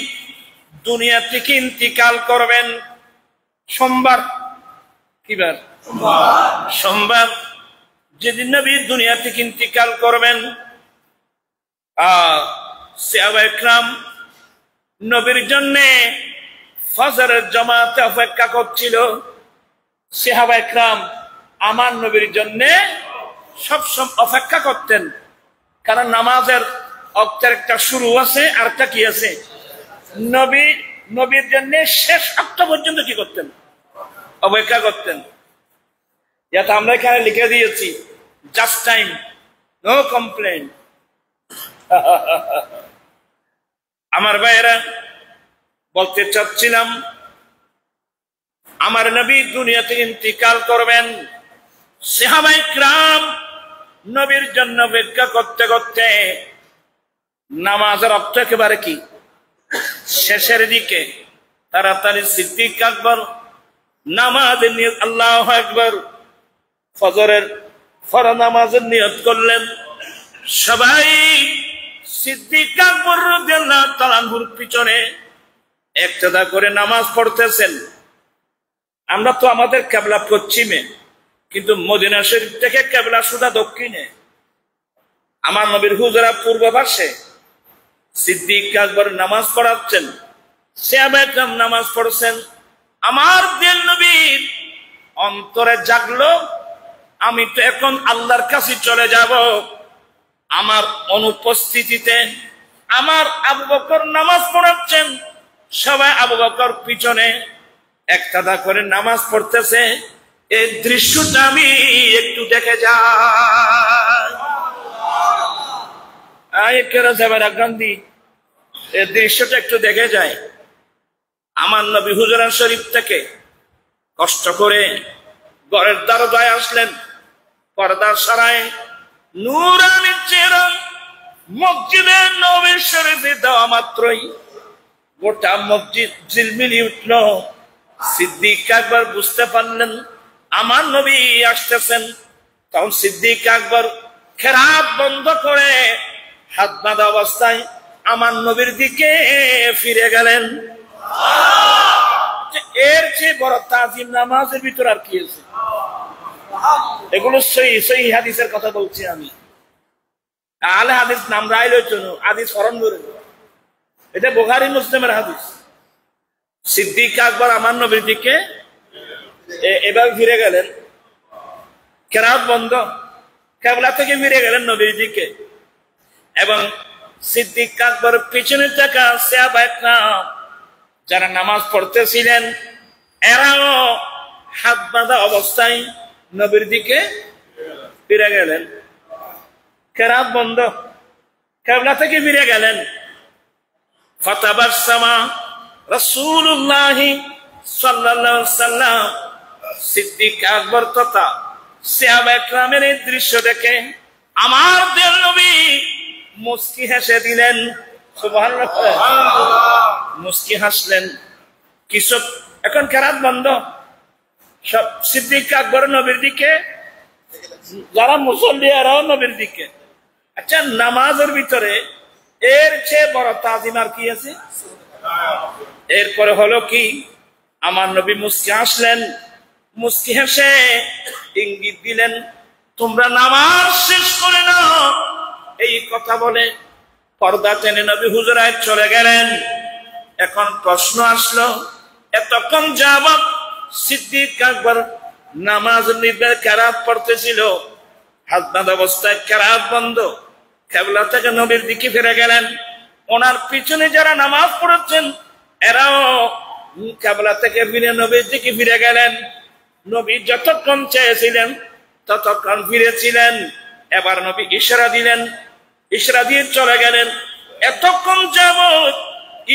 দুনিয়া থেকে ইন্তিকাল করবেন সোমবার, কিবার সোমবার, যেদিন নবী দুনিয়া থেকে ইন্তিকাল করবেন সাহাবায়ে কেরাম নবীর জন্য ফজরের জামাতে অপেক্ষা করছিল। সাহাবায়ে কেরাম আমার নবীর জন্য সবসময় অপেক্ষা করতেন, কারণ নামাজের অক্তের একটা শুরু আছে আর একটা কি আছে। নবীর জন্য শেষ অক্ত পর্যন্ত কি করতেন, অপেক্ষা করতেন। যাতে আমরা এখানে লিখে দিয়েছি জাস্ট টাইম, নো কমপ্লেন। আমার ভাইয়েরা, বলতে চাচ্ছিলাম আমার নবী দুনিয়া থেকে ইন্তিকাল করবেন। সাহাবায়ে কেরাম নবীর জন্য অপেক্ষা করতে করতে নামাজের অক্ত একেবারে কি শেষের দিকে, তাড়াতাড়ি সিদ্দিক আকবর নামাজের নিয়ত, আল্লাহু আকবার, ফজরের ফরজ নামাজের নিয়ত করলেন। সবাই সিদ্দিক আকবর রাদিয়াল্লাহু তাআলা আনহুর পিছনে একটাদা করে নামাজ পড়তেছেন। আমরা তো আমাদের কিবলা পশ্চিমে, কিন্তু মদিনা শরীফ থেকে কিবলা সোজা দক্ষিণে। আমার নবীর হুজরা পূর্ব পাশে, সিদ্দিক আকবর নামাজ পড়াচ্ছেন, সাহাবায়ে কেরাম নামাজ পড়ছেন। আমার দিল নবীর অন্তরে জাগলো, আমি তো এখন আল্লাহর কাছে চলে যাব। আমার অনুপস্থিতিতে আমার আবু বকর নামাজ পড়াচ্ছেন, সবাই আবু বকর পিছনে একটাদা করে নামাজ পড়তেছে। এই দৃশ্যটা আমি একটু দেখে যাই, গান্ধী এই দৃশ্যটা একটু দেখে যায়। আমার নবী হুজরা শরীফ থেকে কষ্ট করে ঘরের দরজায় আসলেন, পর্দা সরায় নূরানী চেহারা মসজিদে নববী শরীফে দেওয়া মাত্রই গোটা মসজিদ ঝিলমিলি উঠল। সিদ্দিক আকবর বুঝতে পারলেন আমার নবী আসতেছেন। তখন সিদ্দিক আকবর খেরাত বন্ধ করে হাত বাঁধা অবস্থায় আমার নবীর দিকে ফিরে গেলেন। এর চেয়ে বড় তাজিম নামাজের ভিতর আর কি আছে? এগুলো সহিহ হাদিসের কথা বলছি আমি। আহলে হাদিস নাম রাইলের জন্য হাদিস স্মরণ করে, এটা বুখারী মুসলিমের হাদিস। সিদ্দিক আকবর আমার নবীর দিকে এবার ফিরে গেলেন, কেরাত বন্ধ, কিবলা থেকে ফিরে গেলেন নবীর দিকে। এবং সিদ্দিক আকবর পিছনে থাকা সাহাবায়ে কেরাম যারা নামাজ পড়তেছিলেন, এরাও হাত বাঁধা অবস্থায় নবীর দিকে ফিরে গেলেন। কেরাত বন্ধ, কিবলা থেকে ফিরে গেলেন। ফাতাবাসসামা রাসূলুল্লাহ সাল্লাল্লাহু আলাইহি ওয়াসাল্লাম, সিদ্দিক আকবর তথা সাহাবায়ে কেরামের এই দৃশ্য দেখে আমার দিল নবী মুস্কি হেসে দিলেন। সুবহানাল্লাহ, মুস্কি হাসলেন। কিছু এখন কেরাত বন্ধ, সব সিদ্দিক আকবর নবীর দিকে, যারা মুসল্লি এরাও নবীর দিকে। আচ্ছা, নামাজের ভিতরে এর চেয়ে বড় তাজিম আর কি আছে? এরপরে হলো কি, আমার নবী মুস্কি হাসলেন, মুস্কি হেসে ইঙ্গিত দিলেন তোমরা নামাজ শেষ করে নাও। এই কথা বলে পর্দা টেনে নবী হুজরায় চলে গেলেন। এখন প্রশ্ন আসলো, এতক্ষণ যাবত সিদ্দিক আকবর নামাজ নির্বাক কেরাত পড়তেছিল, হাত বাঁধা অবস্থায় কেরাত বন্ধ, কিবলা থেকে নবীর দিকে ফিরে গেলেন। ওনার পিছনে যারা নামাজ পড়েছেন এরাও কিবলা থেকে ফিরে নবীর দিকে ফিরে গেলেন। নবী যতক্ষণ চেয়েছিলেন ততক্ষণ ফিরেছিলেন। এবার নবী ইশারা দিলেন, ইশারা দিয়ে চলে গেলেন। এতক্ষণ যাবৎ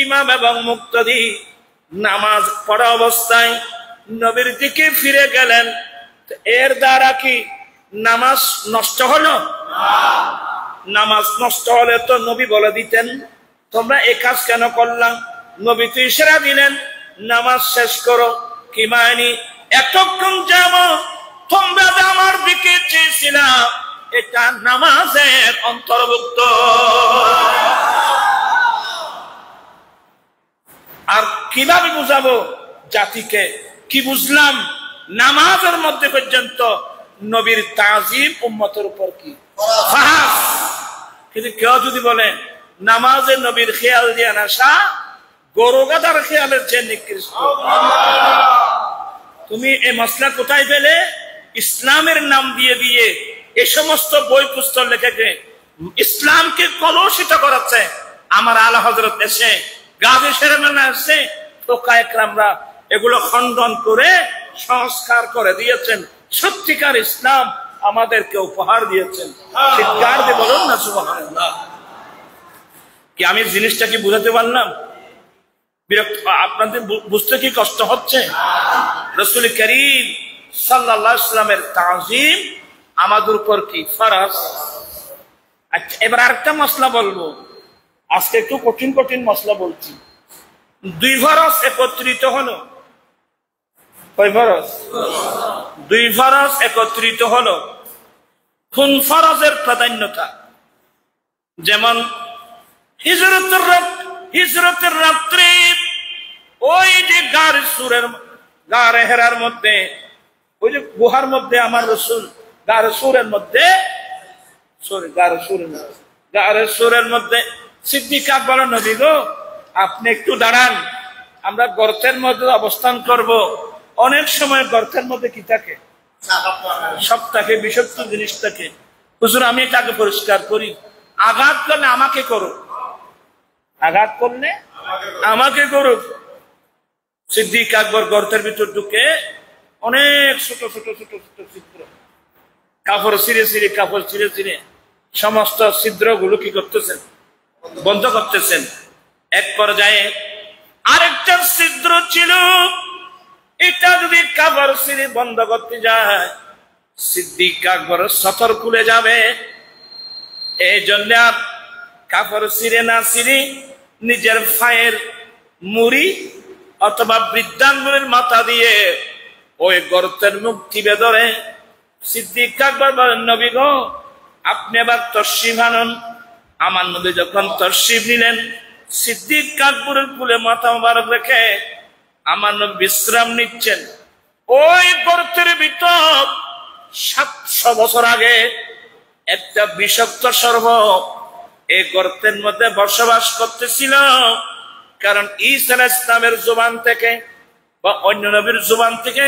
ইমাম এবং মুক্তাদি নামাজ পড়া অবস্থায় নবীর দিকে ফিরে গেলেন। এর দ্বারা কি নামাজ নষ্ট হলো? নামাজ নষ্ট হলে তো নবী বলে দিতেন তোমরা এই কাজ কেন করলাম। নবী তো ইশারা দিলেন নামাজ শেষ করো। কি মানে এতক্ষণ যাবৎ তোমরা আমার দিকে চেয়েছিলা, এটা নামাজের অন্তর্ভুক্ত। আর কিভাবে বুঝাবো জাতিকে? কি বুঝলাম? নামাজের মধ্যে পর্যন্ত নবীর তাজিম উম্মতের উপর কি ফরজ। কিন্তু কেউ যদি বলে নামাজে নবীর খেয়াল দিয়ে আসা গরু গাদার খেয়ালের চেয়ে নিকৃষ্ট, তুমি এই মশলা কোথায় পেলে? ইসলামের নাম দিয়ে দিয়ে এই সমস্ত বই পুস্তক লেখেকে ইসলামকে কলুষিত করাচ্ছে। আমার আলা হযরত এসে গাজী শেরেমানা এসে তোকা একরামরা এগুলো খণ্ডন করে সংস্কার করে দিয়েছেন। সত্যিকার ইসলাম আমাদেরকে উপহার দিয়েছেন। চিৎকার দিয়ে বলুন না সুবহানাল্লাহ। কি আমি জিনিসটা কি বুঝাতে পারলাম? বিরক্ত আপনাদের বুঝতে কি কষ্ট হচ্ছে? রাসূল করিম সাল্লাল্লাহু আলাইহি ওয়াসাল্লামের তাজিম আমাদের উপর কি ফরজ। আচ্ছা, এবার আরেকটা মশলা বলবো। আজকে একটু কঠিন কঠিন মশলা বলছি। দুই ফরজ একত্রিত হলো। কয় ফরজ? দুই ফরজ একত্রিত হলো। কোন ফরজের প্রাধান্যতা? যেমন হিজরতের রাত্রি ওই যে গারে হেরার মধ্যে, ওই যে গুহার মধ্যে আমার রাসূল গারে সুরের মধ্যে সিদ্দিক আকবর নবী গো আপনি একটু দাঁড়ান, আমরা গর্তের মধ্যে অবস্থান করব। অনেক সময় গর্তের মধ্যে কি থাকে? সব থাকে, বিষাক্ত জিনিস থাকে। হুজুর আমি তাকে পরিষ্কার করি। আঘাত করলে আমাকে করো, আঘাত করলে আমাকে করুক। সিদ্দিক আকবর গর্তের ভিতর ঢুকে অনেক ছোট ছোট ছোট ছোট ছিদ্র, কাপড় ছিঁড়ে ছিঁড়ে সমস্ত ছিদ্রগুলো কি করতেছেন? বন্ধ করতেছেন। এক পর্যায়ে আরেকটা ছিদ্র ছিল, এটা যদি কাপড় ছিঁড়ে বন্ধ করতে যায় সিদ্দিক আকবর সতর খুলে যাবে। এই জন্য আর কাপড় ছিঁড়ে না ছিঁড়ে নিজের পায়ের মুড়ি অথবা বৃদ্ধাঙ্গুলের মাথা দিয়ে ওই গর্তের মুখ টিপে ধরে সিদ্দিক আকবর বলেন নবী গো আপনি এবার তশরিফ আনুন। আমার নবী যখন তশরিফ নিলেন সিদ্দিক আকবরের কুলে মাথা মোবারক রেখে আমার নবী বিশ্রাম নিচ্ছেন। ওই গর্তের ভিতর 700 বছর আগে একটা বিষাক্ত সর্প এই গর্তের মধ্যে বসবাস করতেছিল। কারণ ঈসা আলাইহিস সালামের জবান থেকে বা অন্য নবীর জবান থেকে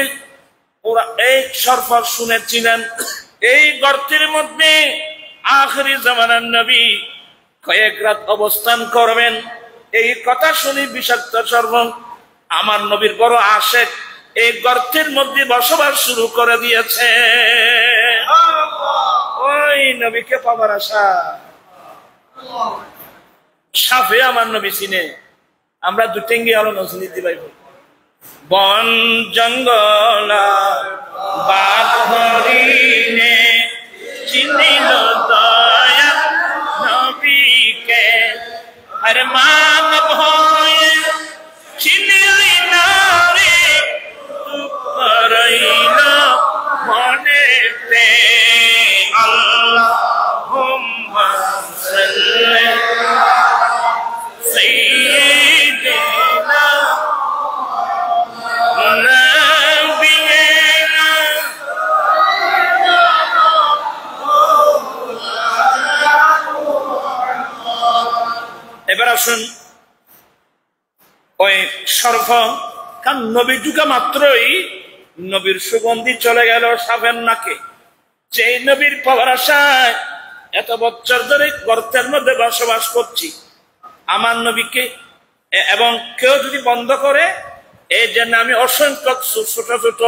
ওরা এই সর্প শুনেছিলেন এই গর্তের মধ্যে আখিরি জামানার নবী কয়েক রাত অবস্থান করবেন। এই কথা শুনি বিষাক্ত সর্প আমার নবীর বড় আশেক এই গর্তের মধ্যে বসবাস শুরু করে দিয়েছে। ওই নবীকে পাবার আশা সাফে আমার নবী চিনে। আমরা দুটেঙ্গি আলো নজনীতি পাইব। বন জঙ্গল বাঘ হরিণে চিনিল দয়া নবীকে, আর মান ভয়ে চিনিলি না রে রইল মনেতে। আল্লাহুম্মা সাল্লি সাইয়্যিদিনা নাবিয়িনা। এবার আসুন ওই সর্প, কারণ নবী ঢুকা মাত্রই নবীর সুগন্ধি চলে গেল সাপের নাকে। যে নবীর পাওয়ার আশায় এত বছর ধরে গর্তের মধ্যে বসবাস করছি আমার নবীকে, এবং কেউ যদি বন্ধ করে এই জন্য আমি অসংখ্য ছোট ছোট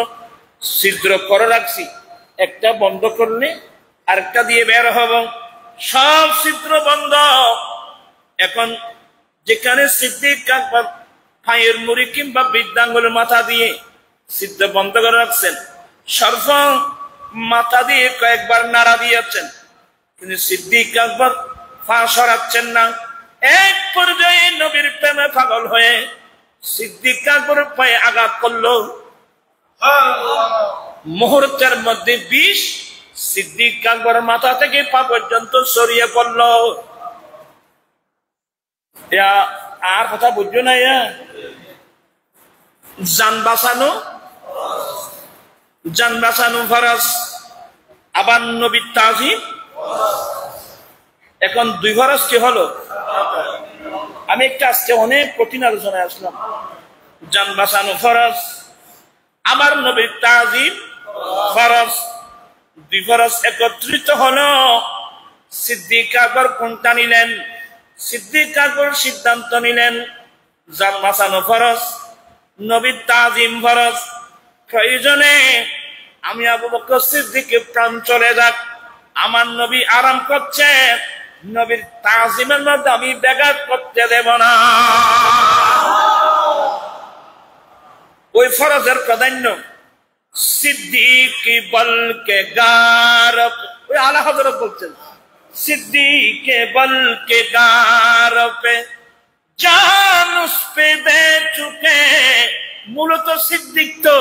ছিদ্র করে রাখছি, একটা বন্ধ করলে আরেকটা দিয়ে বের হব, সব ছিদ্র বন্ধ। এখন যেখানে সিদ্দিক আকবর পায়ের মুড়ি কিংবা বৃদ্ধাঙ্গুলের মাথা দিয়ে ছিদ্র বন্ধ করে রাখছেন, সর্ব মাথা দিয়ে কয়েকবার নাড়া দিয়েছেন, কিন্তু সিদ্দিক আকবর পা সরাচ্ছেন না। এক পর্যায়ে নবীর প্রেমে পাগল হয়ে সিদ্দিক আকবরের পায়ে আঘাত করলো, মুহূর্তের মধ্যে বিষ সিদ্দিক আকবরের মাথা থেকে পা পর্যন্ত ছড়িয়ে পড়ল। আর কথা বুঝছো না? জান বাঁচানো ফরজ, আবার নবীর তাজিম। এখন দুই ফরজ কি হলো? আমি একটা আজকে অনেক কঠিন আলোচনায় আসলাম। জান বাঁচানো ফরজ, আবার নবীর তাজিম ফরজ, দুই ফরজ একত্রিত হলো। সিদ্দিক আকবর কোনটা নিলেন? সিদ্দিক আকবর সিদ্ধান্ত নিলেন জান বাঁচানো ফরজ, নবীর তাজিম ফরজ। প্রয়োজনে আমি আবু বকর সিদ্দিকের প্রাণ চলে যাক, আমার নবী আরাম করছে, নবীর তাজিমের মধ্যে আমি ব্যাঘাত করতে দেব না। ওই ফরজের প্রাধান্য সিদ্দিক বলকে গার, ওই আলা হযরত বলছেন सिद्दीक बल के गार पे जान उस पे दे चुके। মূলত সিদ্দিক তো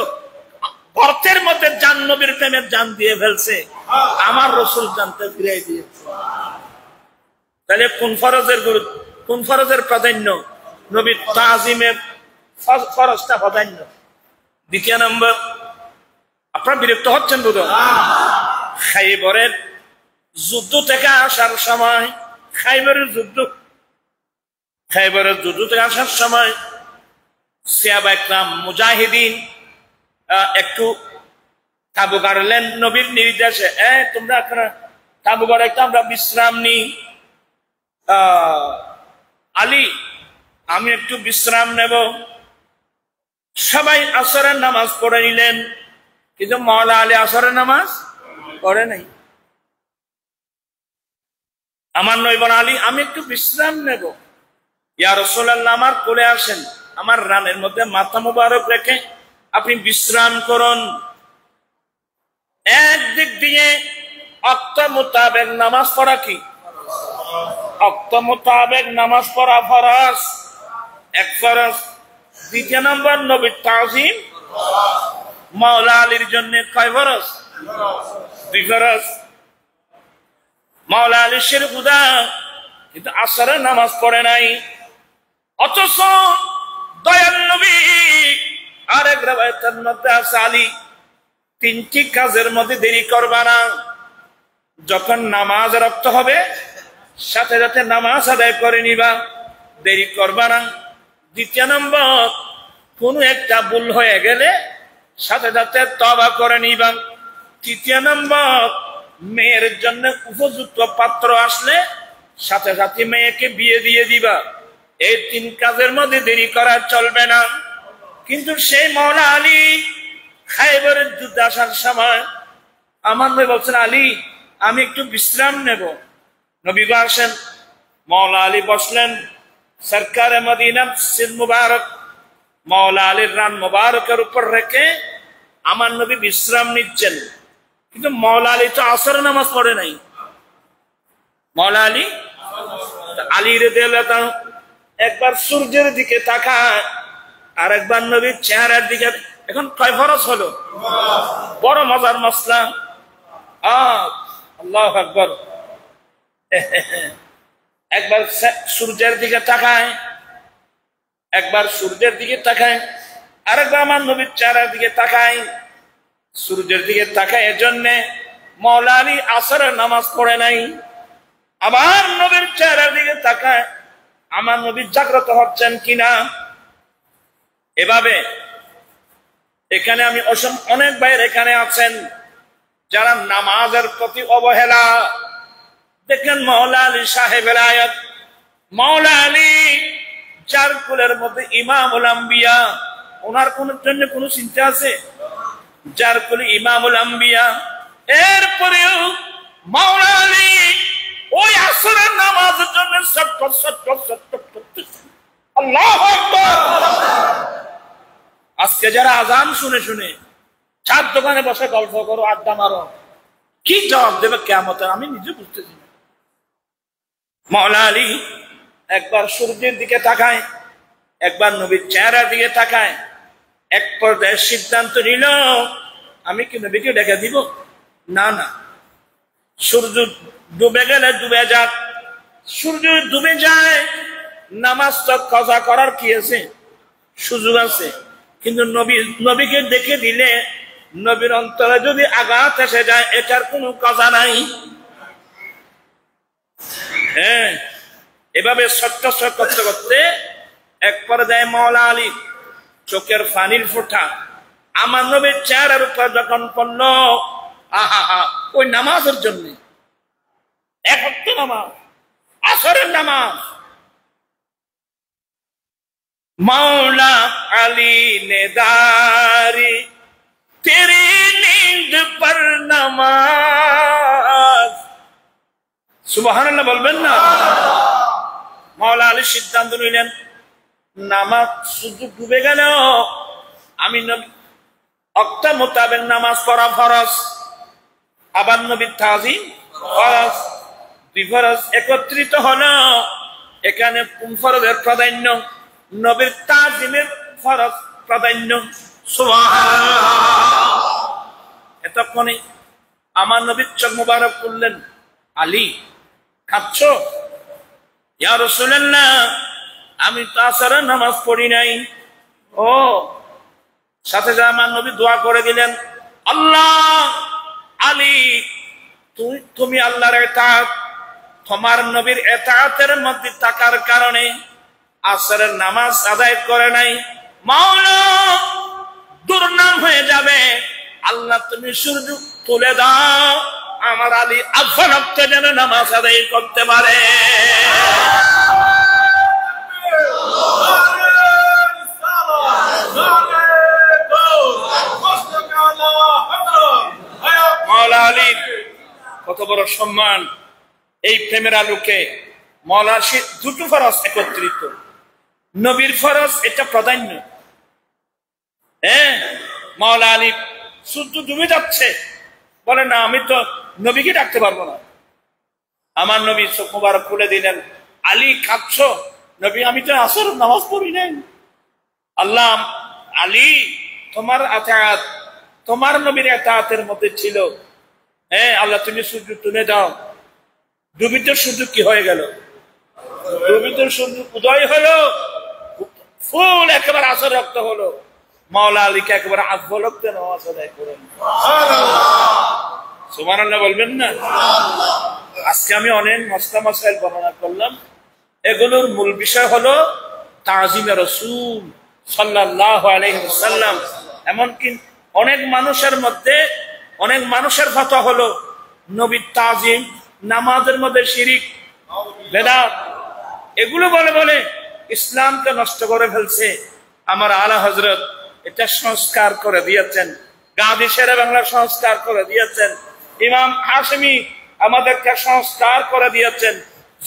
অর্থের মধ্যে জান, নবীর প্রেমের জান দিয়ে ফেলছে, আমার রসুল জানতে ফিরিয়ে দিয়েছে। তাহলে কোন ফরজের গুরুত্ব, কোন ফরজের প্রাধান্য? নবীর তাজিমের ফরজটা প্রাধান্য। দ্বিতীয় নম্বর, আপনারা বিরক্ত হচ্ছেন বোধ হয়, খাইবরের যুদ্ধ থেকে আসার সময়, খাইবরের যুদ্ধ থেকে আসার সময় সাহাবা একরাম মুজাহিদিন একটু তাবু গাড়লেন নবীর নির্দেশে। তোমরা এখন তাবু গাড়ে একটু আমরা বিশ্রাম নিই। আলী, আমি একটু বিশ্রাম নেব। সবাই আসরের নামাজ পড়ে নিলেন, কিন্তু মাওলা আলী আসরের নামাজ পড়ে নাই। আমার নইবন আলী, আমি একটু বিশ্রাম নেব। ইয়া রাসূলুল্লাহ, আমার কোলে আসেন, আমার রানের মধ্যে মাথা মুবারক রেখে আপনি বিশ্রাম করুন। একদিক দিয়ে অক্ত মোতাবেক নামাজ পড়া কি? অক্ত মোতাবেক নামাজ পড়া ফরজ, এক ফরজ। দ্বিতীয় নম্বর, নবীর তাজিম মাওলা আলীর জন্য কয় ফরজ? দুই ফরজ। মাওলা আলী শের খুদা, কিন্তু আসরের নামাজ পড়ে নাই। অথচ দয়াল নবী আরেক রাওয়ায়াতের মধ্যে আছে, আলী তিনটি কাজের মধ্যে দেরি করবা না। যখন নামাজ রক্ত হবে সাথে সাথে নামাজ আদায় করে নিবা, দেরি করবা না। দ্বিতীয় নম্বর, কোন একটা ভুল হয়ে গেলে সাথে সাথে তওবা করে নিবা। তৃতীয় নম্বর, মেয়ের জন্য উপযুক্ত পাত্র আসলে সাথে সাথে মেয়েকে বিয়ে দিয়ে দিবা। এই তিন কাজের মধ্যে দেরি করা চলবে না। কিন্তু সেই মাওলা আলী খাইবরের যুদ্ধে আসার সময় আমার নবী বলছেন, আলী আমি একটু বিশ্রাম নেব। নবী আসেন, মাওলা আলী বসলেন, সরকারে মদিনা সির মুবারক মাওলা আলীর রান মুবারকের উপর রেখে আমার নবী বিশ্রাম নিচ্ছেন। কিন্তু মাওলা আলী তো আসর নামাজ পড়ে নাই। মাওলা আলী রাদিয়াল্লাহু একবার সূর্যের দিকে তাকায়, আর একবার নবীর চেহারার দিকে। এখন কয় ফরজ হলো? বড় মজার মসলা। আল্লাহু আকবার। একবার সূর্যের দিকে তাকায়, একবার সূর্যের দিকে তাকায়, আরেকবার আমার নবীর চেহারার দিকে তাকায়। সূর্যের দিকে তাকায় এজন্য মাওলা আলী আসরের নামাজ পড়ে নাই। আবার নবীর চেহারার দিকে তাকায়, আমার নবী জাগ্রত হচ্ছেন কিনা। এভাবে এখানে আমি অনেক ভাইয়ের এখানে আছেন যারা নামাজের প্রতি অবহেলা, দেখেন মাওলা আলী সাহেবের আয়াত, মাওলা আলী চার কুলের মধ্যে ইমামুল আম্বিয়া, ওনার কোন জন্য কোনো চিন্তা আছে? যার কুলে ইমামুল আম্বিয়া। এরপরেও মাওলা আলী ওই আসরের নামাজের জন্য ছটফট ছটফট ছটফট করতেছেন। আল্লাহু আকবার। আজকে যারা আজান শুনে শুনে চার দোকানে বসে গল্প করো, আড্ডা মারো, কি জবাব দেবে কিয়ামতে আমি নিজে বুঝতেছি না। মাওলা আলী একবার সূর্যের দিকে তাকায়, একবার নবীর চেহারার দিকে তাকায়, এক পর্যায়ে সিদ্ধান্ত নিল আমি কি নবীকে ডেকে দিব? না না, সূর্য ডুবে গেলে ডুবে যাক, সূর্য ডুবে যায়, নামাজ তো কাজা করার কি আছে, সুযোগ আছে, কিন্তু নবীকে দেখে দিলে নবীর অন্তরে যদি আঘাত এসে যায় এটার কোনো কাজা নাই। হ্যাঁ, এভাবে সত্য করতে করতে এক পর্যায়ে মাওলা আলী চোখের পানির ফোঁটা আমার নবীর চেহারার উপর যখন পড়ল, আহা, ওই নামাজের জন্য, এক ওয়াক্ত নামাজ, আসরের নামাজ, मौला अली ने दारी तेरी नींद पर नमाज। सुबहानाल्लाह বলবেন না? মাওলা আলী সিদ্ধান্ত নিলেন নামাজ শুধু ডুবে গেল, আমি নবী ওয়াক্ত মোতাবেক নামাজ পড়া ফরজ, আবার নবীর তাজিম ফরজ, দুই ফরজ একত্রিত হলো। এখানে কোন ফরজের প্রাধান্য? নবীর তাজিমের ফরজ প্রাধান্য। সুবহানাল্লাহ। এতক্ষণে আমার নবীর চোখ মুবারক করলেন, আলী খাচ্ছ? ইয়া রাসূলুল্লাহ, আমি তো আসরের নামাজ পড়ি নাই। ও, সাথে সাথে আমার নবী দোয়া করে দিলেন, আল্লাহ আলী তুমি আল্লাহর ইতাআত, তোমার নবীর ইতাআতের মধ্যে থাকার কারণে আসরের নামাজ আদায় করে নাই, মাওলা দুর্নাম হয়ে যাবে। আল্লাহ তুমি সূর্য তুলে দাও, আমার আলী আফার রক্তে যেন নামাজ আদায় করতে পারে। মাওলা আলীর কত বড় সম্মান! এই প্রেমের আলোকে মাওলা দুটো ফরজ একত্রিত, নবীর ফরজ এটা প্রাধান্য। হ্যাঁ, মাওলা আলী সূর্য ডুবে যাচ্ছে, বলে না আমি তো নবীকে ডাকতে পারবো না। আমার নবী চোখ মুবারক খুলে দিলেন, আলী খাচ্ছ? নবী আমি তো আসর নামাজ পড়ি নাই। আল্লাহ আলী তোমার আতাত, তোমার নবীর আতাতের মধ্যে ছিল। হ্যাঁ আল্লাহ তুমি সূর্য তুলে দাও। ডুবিত সূর্য কি হয়ে গেল? ডুবিত সূর্য উদয় হলো, ফুল একেবারে আসর রক্ত হলো। মাওলা আলীকে একেবারে আফলক্তে নামাজ আদায় করেন। সুবহানাল্লাহ বলবেন না? আজকে আমি অনেক মসলা মাসাইল বর্ণনা করলাম, এগুলোর মূল বিষয় হলো তাজিমে রাসূল সাল্লাল্লাহু আলাইহি ওয়াসাল্লাম। এমনকি অনেক মানুষের মধ্যে অনেক মানুষের কথা হলো নবীর তাজিম নামাজের মধ্যে শিরিক বেদাত, এগুলো বলে বলে ইসলামকে নষ্ট করে ফেলছে। আমার আলা হযরত এটা সংস্কার করে দিয়েছেন, গাজী শেরে বাংলা সংস্কার করে দিয়েছেন, ইমাম হাশমি আমাদেরকে সংস্কার করে দিয়েছেন।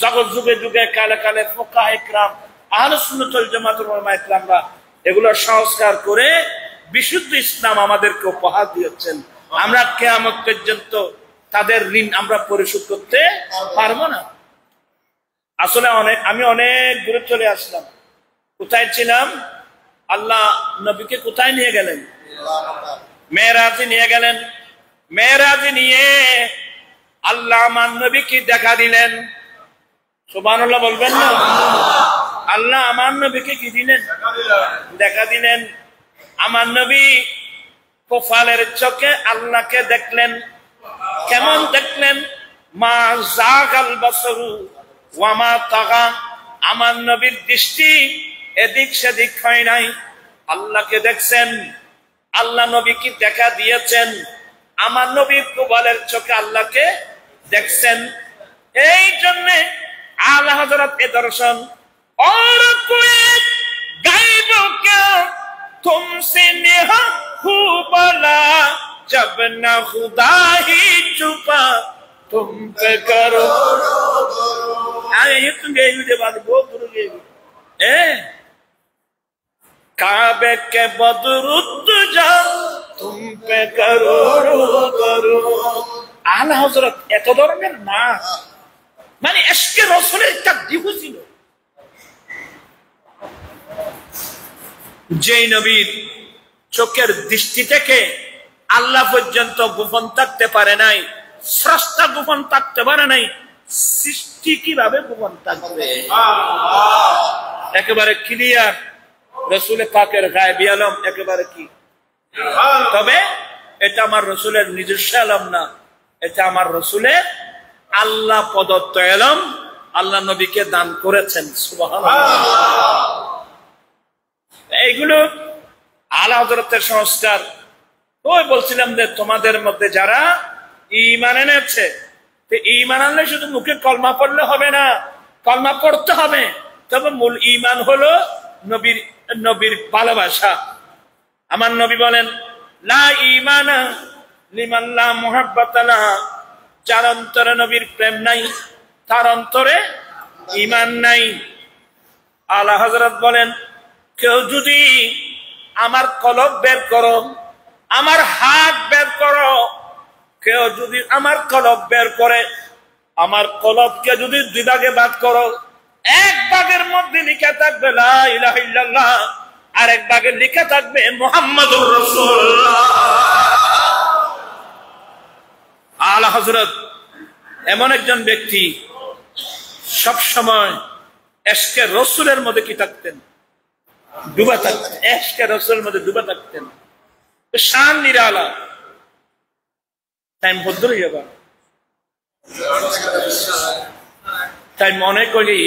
জগৎ যুগে যুগে কালে কালে ফুকাহা ইকরাম আহলে সুন্নাত ওয়াল জামাতের উলামা ইকরামরা এগুলো সংস্কার করে বিশুদ্ধ ইসলাম আমাদেরকে উপহার দিয়েছেন। আমরা কিয়ামত পর্যন্ত তাদের ঋণ আমরা পরিশোধ করতে পারবো না। আসলে আমি অনেক দূরে চলে আসলাম। কোথায় ছিলাম? আল্লাহ নবীকে কোথায় নিয়ে গেলেন? মেরাজে নিয়ে গেলেন। মেরাজে নিয়ে আল্লাহ আমার নবীকে দেখা দিলেন। সুবহানাল্লাহ বলবেন না? আল্লাহ আমার নবীকে কি দিলেন? দেখা দিলেন। আমার নবী কপালের চোখে আল্লাহকে দেখলেন। কেমন দেখলেন? মা জাগাল বাসরু ওয়া মা তাগা। আমার নবীর দৃষ্টি এদিক সেদিক হয় নাই, আল্লাহকে দেখছেন। আল্লাহ নবীকে দেখা দিয়েছেন। আমার নবী কপালের চোখে আল্লাহকে দেখছেন। এই জন্য আলা হযরত এ দর্শন और कोई गायब क्या तुमसे नेहा हूँ बला जब न खुदा ही छुपा तुम पे करो आए ये तुम गए मुझे बात बहुत दूर गए काबे के बदरुद जा तुम पे करो आला हजरत এত ধরনের না মানে ইশকে রাসূলের একটা দিহু ছিল যে নবীর চোখের দৃষ্টি থেকে আল্লাহ পর্যন্ত গোপন থাকতে পারে নাই, স্রষ্টা গোপন থাকতে পারে নাই, সৃষ্টি কিভাবে গোপন থাকবে? একেবারে ক্লিয়ার রাসূল পাকের গায়বী আলম একেবারে কি। তবে এটা আমার রাসূলের নিজস্ব আলম না, এটা আমার রাসূলের আল্লাহ প্রদত্ত আলম, আল্লাহ নবীকে দান করেছেন। সুবহানাল্লাহ। এইগুলো আলা হযরতের সংস্কার। ওই বলছিলাম যে তোমাদের মধ্যে যারা ঈমান এনেছে, ঈমান আনলে শুধু মুখে কলমা পড়লে হবে না, কলমা পড়তে হবে। তবে মূল ঈমান হলো নবীর ভালোবাসা। আমার নবী বলেন লা ঈমানা লিমান লা মুহাব্বাতা লাহা, যার অন্তরে নবীর প্রেম নাই তার অন্তরে ঈমান নাই। আলা হযরত বলেন কেউ যদি আমার কলব বের করো, আমার হাত বের করো, কেউ যদি আমার কলব বের করে, আমার কলবকে যদি দুই ভাগে ভাগ করো, এক ভাগের মধ্যে লিখে থাকবে লা ইলাহা ইল্লাল্লাহ, আর এক ভাগে লিখে থাকবে মুহাম্মাদুর রাসূলুল্লাহ। আলা হযরত এমন একজন ব্যক্তি সব সময় ইশকে রাসূলের মধ্যে কি থাকতেন, ডুবা থাকতেন, ইশকে রাসূলের মধ্যে ডুবা থাকতেন। শান নিরালা। টাইম ভদ্র যাবা, তাই মনে করি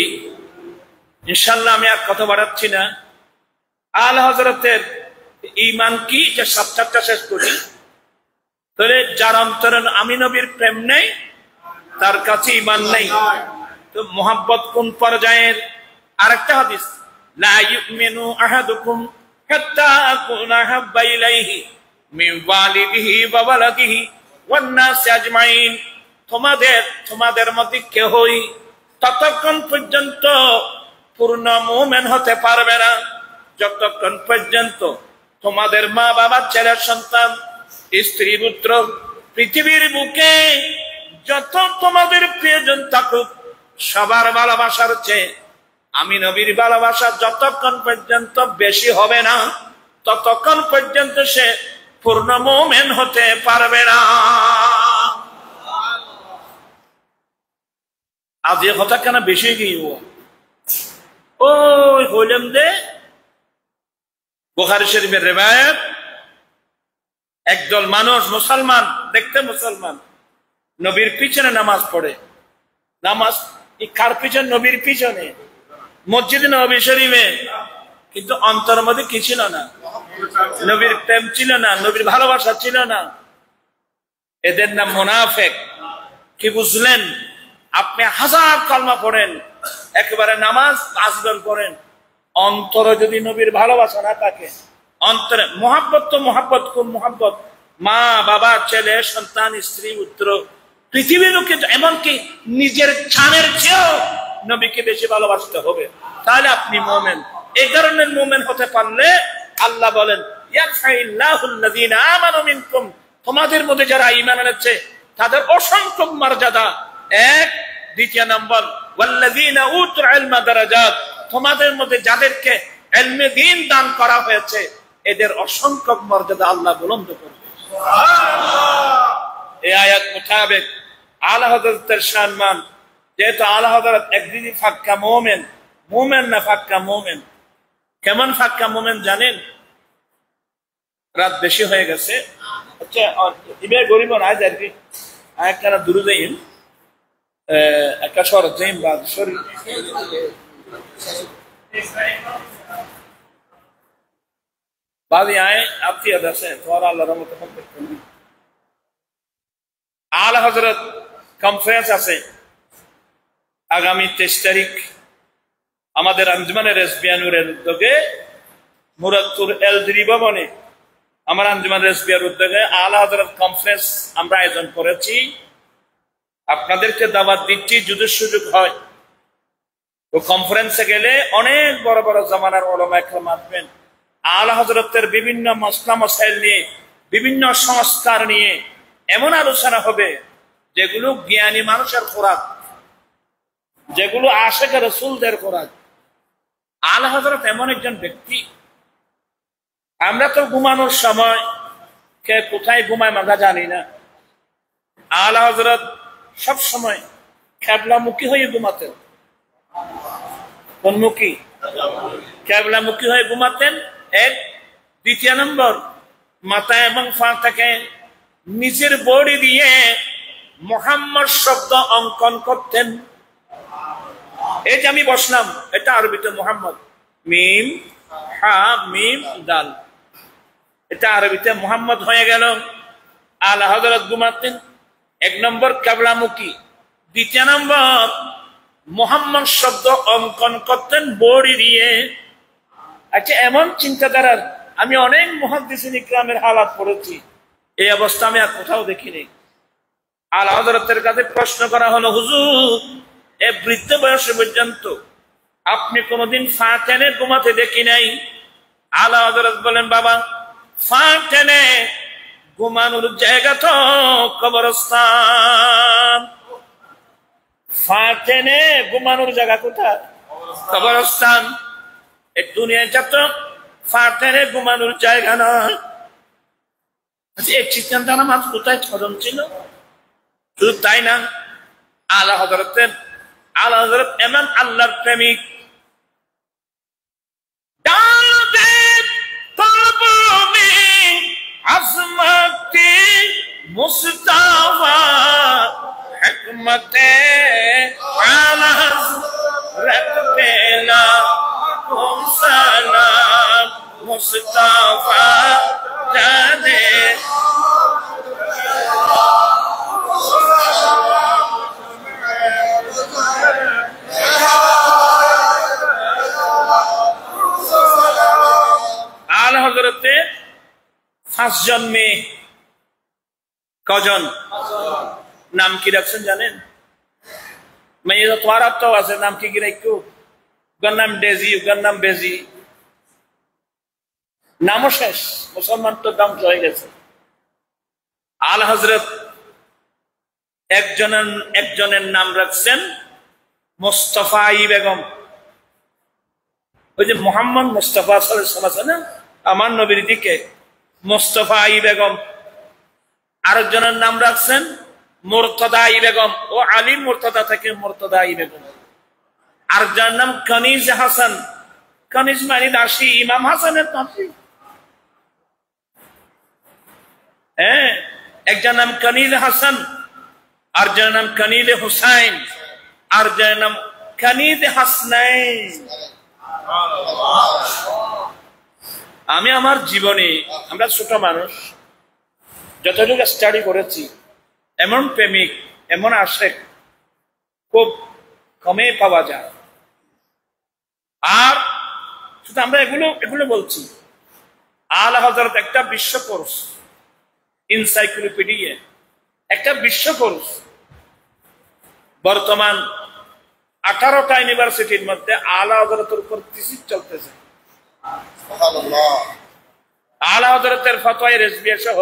ইনশাআল্লাহ আমি আর কথা বাড়াচ্ছি না। আলা হযরতের ঈমান কি যে সাতটা শেষ করি। তাহলে যার অন্তরে আমি নবীর প্রেম নেই তার কাছে ঈমান নেই। তো মোহাব্বত কোন পর্যায়ের? আরেকটা হাদিস লা ইউমিনু আহাদুকুম হাত্তা আকুনা হাব্বা ইলাইহি মিন ওয়ালিদিহি ওয়া ওয়ালাদিহি ওয়ান নাস আজমাইন। তোমাদের মধ্যে কেউই ততক্ষণ পর্যন্ত পূর্ণ মুমিন হতে পারবে না যতক্ষণ পর্যন্ত তোমাদের মা বাবা, ছেলে সন্তান, স্ত্রী পুত্র, পৃথিবীর বুকে যত তোমাদের প্রিয়জন থাকুক সবার ভালোবাসার চেয়ে আমি নবীর ভালোবাসা যতক্ষণ পর্যন্ত বেশি হবে না ততক্ষণ পর্যন্ত সে পূর্ণ মুমিন হতে পারবে না। আজ এ কথা কেন বেশি গিয়ে ওই হইলাম যে বুখারী শরীফের রিওয়ায়াত, একদল মানুষ মুসলমান, দেখতে মুসলমান, নবীর পিছনে নামাজ পড়ে। নামাজ কার পিছনে? নবীর পিছনে, মসজিদে নবী শরীফে। কিন্তু অন্তরের মধ্যে কি ছিল না? নবীর প্রেম ছিল না, নবীর ভালোবাসা ছিল না। এদের নাম মুনাফিক। কি বুঝলেন? আপনি হাজার কলমা পড়েন, একেবারে নামাজ আজগর করেন, অন্তরে যদি নবীর ভালোবাসা না থাকে, অন্তরে মোহাব্বত, তো মোহাব্বত কোন মোহাব্বত? মা বাবা, ছেলে সন্তান, স্ত্রী পুত্র, পৃথিবীর লোকে, এমনকি নিজের জানের চেয়েও নবীকে বেশি ভালোবাসতে হবে, তাহলে আপনি মুমিন। এই ধরনের মুমিন হতে পারলে আল্লাহ বলেন ইয়ারফাইল্লাহুল্লাযীনা আমানু মিনকুম, তোমাদের মধ্যে যারা ঈমান এনেছে তাদের অসংখ্য মর্যাদা। এক, দ্বিতীয় নম্বর ওয়াল্লাযীনা উতুল ইলমা দারাজাত, তোমাদের মধ্যে যাদেরকে ইলমে দ্বীন দান করা হয়েছে এদের অসংখ্য মর্যাদা আল্লাহ বুলন্দ করবে। সুবহানাল্লাহ। এই আয়াত মোতাবেক আলা হযরতের সম্মান, যেহেতু আলা হযরত একদিনই ফাক্কা মুমিন, মুমিন না ফাক্কা মুমিন। কেমন ফাক্কা মুমিন জানেন? রাত বেশি হয়ে গেছে, আচ্ছা ইবে গরিব না যায় কি আয়াতটা দূরে যাই একটা শরৎ যাই বা শরীর বাদি আয় আপনি আছে তোমার আল্লাহর রহমতে আলা হযরত কনফারেন্স আছে, আগামী 23 তারিখ আমাদের আঞ্জুমানের রেসবিয়ানুরের উদ্যোগে মুরাদপুর এলদিরি ভবনে আমার আঞ্জুমান রেসবিয়ার উদ্যোগে আলা হযরত কনফারেন্স আমরা আয়োজন করেছি। আপনাদেরকে দাওয়াত দিচ্ছি, যদি সুযোগ হয় তো কনফারেন্সে গেলে অনেক বড় বড় জামানার উলামা একরাম আসবেন। আলা হযরতের বিভিন্ন মাসলা মাসাইল নিয়ে, বিভিন্ন সংস্কার নিয়ে এমন আলোচনা হবে যেগুলো জ্ঞানী মানুষের খোরাক, যেগুলো আশিক রাসূলদের খোরাক। আলা হযরত এমন একজন ব্যক্তি, আমরা তো ঘুমানোর সময় কে কোথায় ঘুমায় আমরা জানি না। আলা হযরত সব সময় কিবলামুখী হয়ে ঘুমাতেন। কোনমুখী? কিবলামুখী হয়ে ঘুমাতেন। এক। দ্বিতীয় নম্বর, মাথা এবং পা-টাকে নিজের বডি দিয়ে মুহাম্মদ শব্দ অঙ্কন করতেন। এই যে আমি বসলাম, এটা আরবিতে মুহাম্মদ, মিম হা মিম দাল, এটা আরবিতে মুহাম্মদ হয়ে গেল। আলা হযরত ঘুমাতেন। এক নম্বর কিবলামুখী, দ্বিতীয় নম্বর মুহাম্মদ শব্দ অঙ্কন করতেন বডি দিয়ে। আচ্ছা, এমন চিন্তাধারার আমি অনেক মুহাদ্দিসিন ইকরামের হালাত পড়েছি, এই অবস্থা আমি আর কোথাও দেখিনি। আলা হযরতের কাছে প্রশ্ন করা হলো, হুজুর এ বৃদ্ধ বয়স পর্যন্ত আপনি কোনোদিন ফা টেনে ঘুমাতে দেখি নাই। আলা হযরত বলেন, বাবা ফা টেনে ঘুমানোর জায়গা তো কবরস্থান। ফা টেনে ঘুমানোর জায়গা কোথায়? কবরস্থান। এই দুনিয়া যত ফা টেনে ঘুমানোর জায়গা নয়। এই চিন্তাধারা মানুষ কোথায় ছড়ন ছিল? শুধু তাই না, আলা হযরত এমন আল্লাহর প্রেমিক, আজমতে মুস্তাফা হিকমতে আলা রাখতে না সালাম মুস্তাফা জানে। আলা হযরতে 5 জন মেয়ে। কজন? নাম কি রাখছেন জানেন? মেয়েরা তো আর তো আছে, নাম কি রাখো? ওর নাম ডেজি, ওর নাম বেজি, নামও শেষ। মুসলমান তো ধ্বংস হয়ে গেছে। আলা হযরত একজনের নাম রাখছেন মোস্তফা ই বেগম। ওই যে মোহাম্মদ মুস্তাফা সাল্লাল্লাহু আলাইহি ওয়াসাল্লাম, আমার নবীর দিকে মোস্তফা ই বেগম। আরেকজনের নাম রাখছেন মুরতদা ই বেগম, ও আলী মুরতদা থেকে মুরতদা ই বেগম। আরেকজনের নাম কনিজ হাসান, কনিজ মানে দাসী, ইমাম হাসানের দাসী। হ্যাঁ, একজনের নাম কনিজ হাসান, আরেকজনের নাম কনিজ হুসাইন, আরেকজনের নাম কনিজ হাসনাইন। আমি আমার জীবনে, আমরা ছোট মানুষ, যতটুকু স্টাডি করেছি, এমন প্রেমিক, এমন আশেক খুব কমে পাওয়া যায়। আর শুধু আমরা এগুলো বলছি। আলা হযরত একটা বিশ্বকোষ, এনসাইক্লোপিডিয়া, একটা বিশ্বকোষ। বর্তমান 18টা ইউনিভার্সিটির মধ্যে আলা হযরতের উপর থিসিস চলতেছে। আলা হযরতের ফতোয়া রেজবিয়া সহ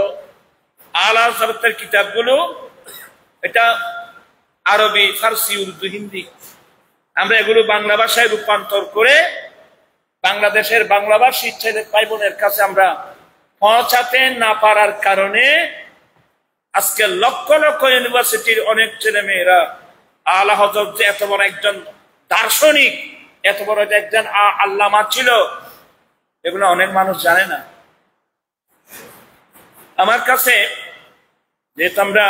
আলা হযরতের কিতাবগুলো, এটা আরবি, ফার্সি, উর্দু, হিন্দি, আমরা এগুলো বাংলা ভাষায় রূপান্তর করে বাংলাদেশের বাংলাভাষী ছেলে ভাই বোনের কাছে আমরা পৌঁছাতে না পারার কারণে আজকে লক্ষ লক্ষ ইউনিভার্সিটির অনেক ছেলে মেয়েরা আলা হযরত যে এত বড় একজন দার্শনিক, এত বড় একজন আল্লামা ছিল, এগুলো অনেক মানুষ জানে না। আমার কাছে, যেহেতু আমরা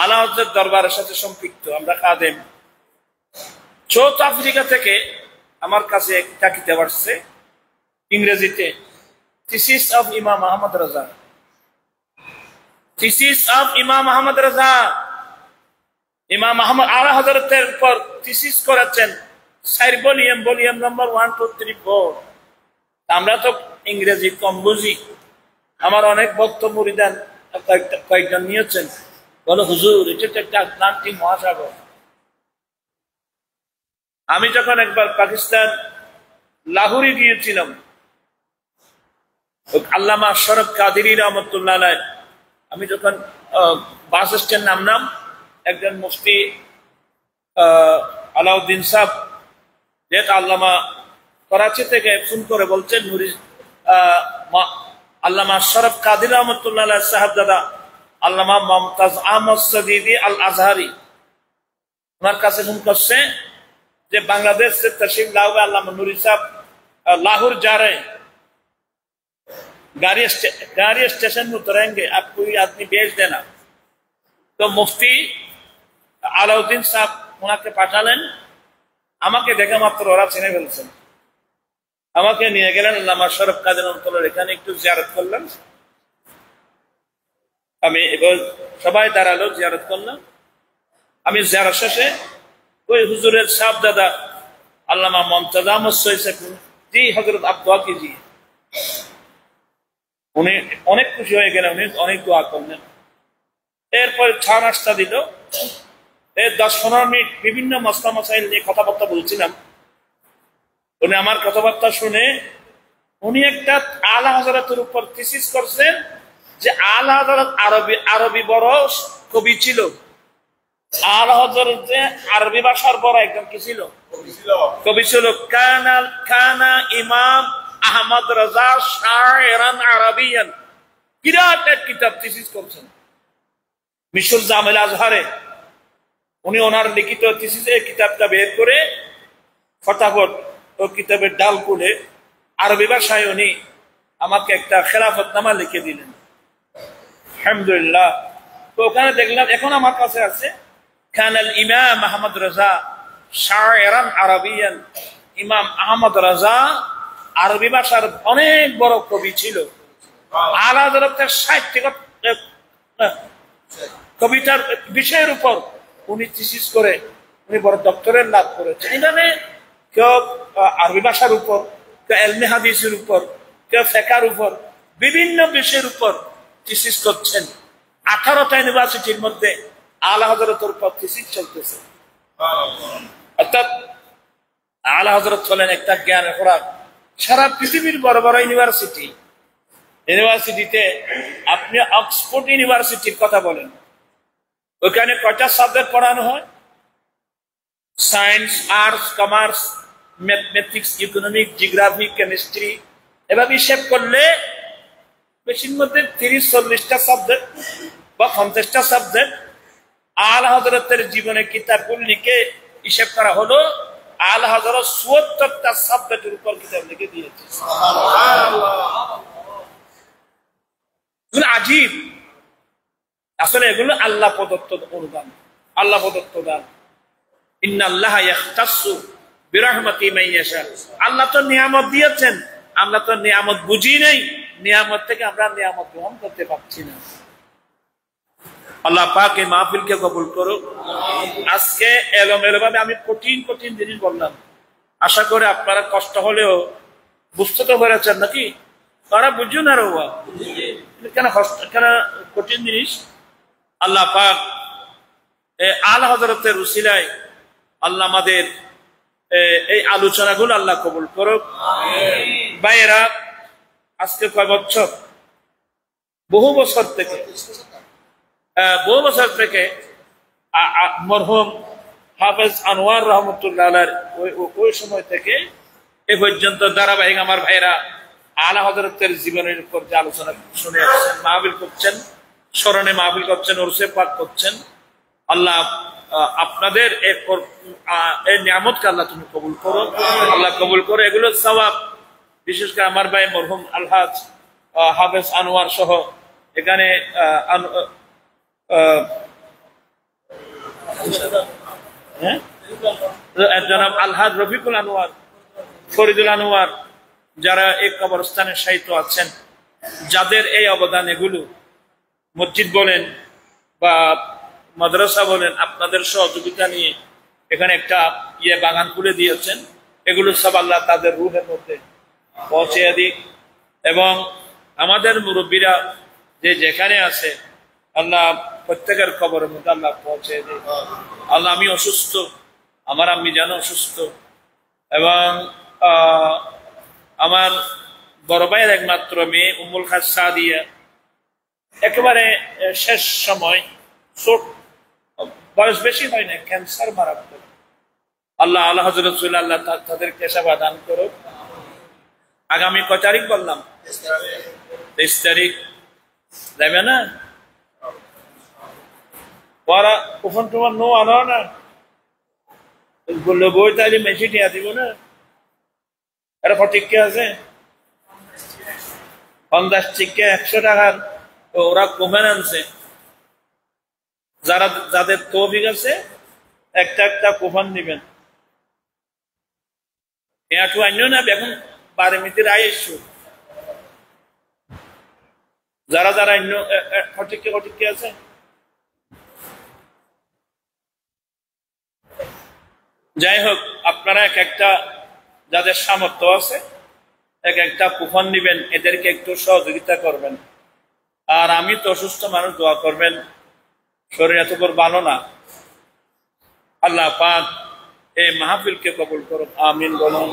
আলা হযরত দরবারের সাথে সম্পৃক্ত, আমরা খাদেম, সাউথ আফ্রিকা থেকে আমার কাছে একটা কিতাব আসছে ইংরেজিতে, থিসিস অফ ইমাম আহমদ রাজা। থিসিস অফ ইমাম আহমদ রাজা, ইমাম আহমদ আলা হযরতের উপর থিসিস করেছেন 4 ভলিউম নম্বর 1 2 3 4। আমরা তো ইংরেজি কম বুঝি। আমার অনেক ভক্ত মুরিদান কয়েকজন নিয়েছেন, বলো হুজুর এটা তো একটা আটলান্টিক মহাসাগর। আমি যখন একবার পাকিস্তান লাহোরে গিয়েছিলাম, আল্লামা শরফ কাদেরী রহমতুল্লাহ আলাইহ, আমি যখন বাস স্ট্যান্ড নামলাম, একজন মুফতি আলাউদ্দিন সাহেব, যেটা আল্লামা করাচি থেকে ফোন করে বলছেন আল্লামা শরফ কাদেরী রহমতুল্লাহ আলাইহ সাহেব দাদা আল্লামা মুমতাজ আহমদ সদিদি আল আজহারি ওনার কাছে ফোন করছে যে बांग्लादेश से तशरीफ लाओ अल्लामा नूरी साहब लाहौर जा रहे हैं, गाड़ी स्टेशन में उतरेंगे, आप कोई आदमी भेज देना। तो मुफ्ती আলাউদ্দিন সাহেব ওনাকে পাঠালেন। আমাকে দেখে মাত্র ওরা চিনে ফেলছেন, আমাকে নিয়ে গেলেন আল্লামা শরফ কাদেরী রহমতুল্লাহ এখানে একটু জিয়ারত করলেন। আমি এবার সবাই দাঁড়ালো, জিয়ারত করলাম। আমি জিয়ারত শেষে ওই হুজুরের সাহেব দাদা আল্লামা মুমতাজ আহমদ জি হযরত আপ দোয়া कीजिए। উনি অনেক খুশি হয়ে গেলেন, উনি অনেক দোয়া করলেন। এরপর চা নাস্তা দিল। 10-15 মিনিট বিভিন্ন মসলা মসাইল নিয়ে কথাবার্তা বলছিলাম। উনি আমার কথাবার্তা শুনে উনি একটা আলা হযরতের উপর থিসিস করছেন যে আলা হযরত আরবি বড় কবি ছিল। আলা হযরত যে আরবি ভাষার বড় একজন কি ছিল? কবি ছিল। কানা ইমাম আহমদ রাজা শায়রান আরবিয়ান। বিরাট এক কিতাব থিসিস করছেন মিশর জামিল আজহারে। উনি ওনার লিখিত থিসিসের কিতাবটা বের করে ফটাফট ও কিতাবের ডাল খুলে আরবি ভাষায় উনি আমাকে একটা খেলাফতনামা লিখে দিলেন। আলহামদুলিল্লাহ। তো ওখানে দেখলাম, এখন আমার কাছে আছে, কানাল ইমাম আহমদ রাজা শায়রান আরবিয়ান। ইমাম আহমদ রাজা আরবি ভাষার অনেক বড় কবি ছিল। আলা হযরতের সাহিত্যিক কবিতার বিষয়ের উপর উনি থিসিস করে উনি বড় ডক্টরেট লাভ করেছেন। এখানে কেউ আরবি ভাষার উপর, কেউ ইলমে হাদিসের উপর, কেউ ফিকহের উপর, বিভিন্ন বিষয়ের উপর থিসিস করছেন। 18টা ইউনিভার্সিটির মধ্যে আলা হযরতের উপর থিসিস চলতেছে। অর্থাৎ আলা হযরত হলেন একটা জ্ঞানের খোরাক। সারা পৃথিবীর বড় বড় ইউনিভার্সিটিতে আপনি অক্সফোর্ড ইউনিভার্সিটির কথা বলেন, ওখানে কয়টা সাবজেক্ট পড়ানো হয়? Science, arts, commerce, mathematics, economic, geography, chemistry. এভাবে হিসেব করলে বেশির মধ্যে 30-40টা সাবজেক্ট বা 50টা সাবজেক্ট। আলা হযরতের জীবনে কিতাবগুলো লিখে হিসেব করা হলো, আলা হযরত ৭৪টা সাবজেক্টের উপর কিতাব লিখে দিয়েছে। আজীব। আসলে এগুলো আল্লাহ প্রদত্ত অনুদান, আল্লাহ প্রদত্ত দান। ইন্নাল্লাহা ইয়াখতাসসু বিরাহমাতি মান ইয়াশা। আল্লাহ তো নিয়ামত দিয়েছেন, আমরা তো নিয়ামত বুঝি নাই, নিয়ামত থেকে আমরা নিয়ামত গ্রহণ করতে পারছি না। আল্লাহ পাক এই মাহফিলকে কবুল করুক। আজকে এলোমেলো ভাবে আমি কঠিন জিনিস বললাম, আশা করে আপনারা কষ্ট হলেও বুঝতে তো পেরেছেন নাকি? তারা বুঝুন আর কেন কঠিন জিনিস। আল্লাহ পাক আলা হযরতের উসিলায় আল্লাহ আমাদের এই আলোচনাগুলো আল্লাহ কবুল করুক। ভাইয়েরা, আজকে কয় বছর, বহু বছর থেকে মরহুম হাফেজ আনোয়ার রহমতুল্লাহ আলাইহির ওই সময় থেকে এ পর্যন্ত ধারাবাহিক আমার ভাইরা আলা হযরতের জীবনের উপর যে আলোচনা শুনে আসছেন, মাহফিল করছেন, স্মরণে মাহফিল করছেন, ওরসে পাক করছেন। আল্লাহ আপনাদের এই নিয়ামতকে আল্লাহ তুমি কবুল করো, আল্লাহ কবুল করো। এগুলো সওয়াব বিশেষ করে আমার ভাই মরহুম আলহাজ হাফেজ আনোয়ার সহ এখানে জনাব আলহাজ রফিকুল আনোয়ার, ফরিদুল আনোয়ার, যারা এই কবরস্থানে শায়িত আছেন, যাদের এই অবদান, এগুলো মসজিদ বলেন বা মাদ্রাসা বলেন আপনাদের সহযোগিতা নিয়ে এখানে একটা বাগান খুলে দিয়েছেন, এগুলো সব আল্লাহ তাদের রূহের মধ্যে পৌঁছে দিক। এবং আমাদের মুরব্বীরা যে যেখানে আছে আল্লাহ প্রত্যেকের খবরের মধ্যে আল্লাহ পৌঁছে দিক। আল্লাহ আমি অসুস্থ, আমার আম্মি জানো অসুস্থ, এবং আমার বড় ভাইয়ের একমাত্র মেয়ে উম্মুল খাস সাদিয়া একেবারে শেষ সময়, বয়স বেশি হয় না, ক্যান্সার মারাত্মক। আল্লাহ আল্লাহ হযরত আল্লাহ তাদেরকে সেবা দান করুক। আগামী কয় তারিখ বললাম? 23 তারিখ যাবে না? পড়া ওখান তোমার নো আনো না বললো, বই তাহলে মেশি টিয়া দিব না। এটা ফটিককে আছে 50 টিকা 100 টাকার, ওরা কমেন আনছে। যাদের তৌফিক আছে একটা একটা কুপন দিবেন। একটু আইন না, এখন 12 মিনিটের আয় এসছো। যারা যারা অন্য ফটিককে আছে, যাই হোক আপনারা এক একটা যাদের সামর্থ্য আছে এক একটা কুপন নিবেন, এদেরকে একটু সহযোগিতা করবেন। আর আমি তো অসুস্থ মানুষ, দোয়া করবেন, শরীর এত বড় ভালো না। আল্লাহ পাক এই মাহফিলকে কবুল করুন, আমিন বলুন।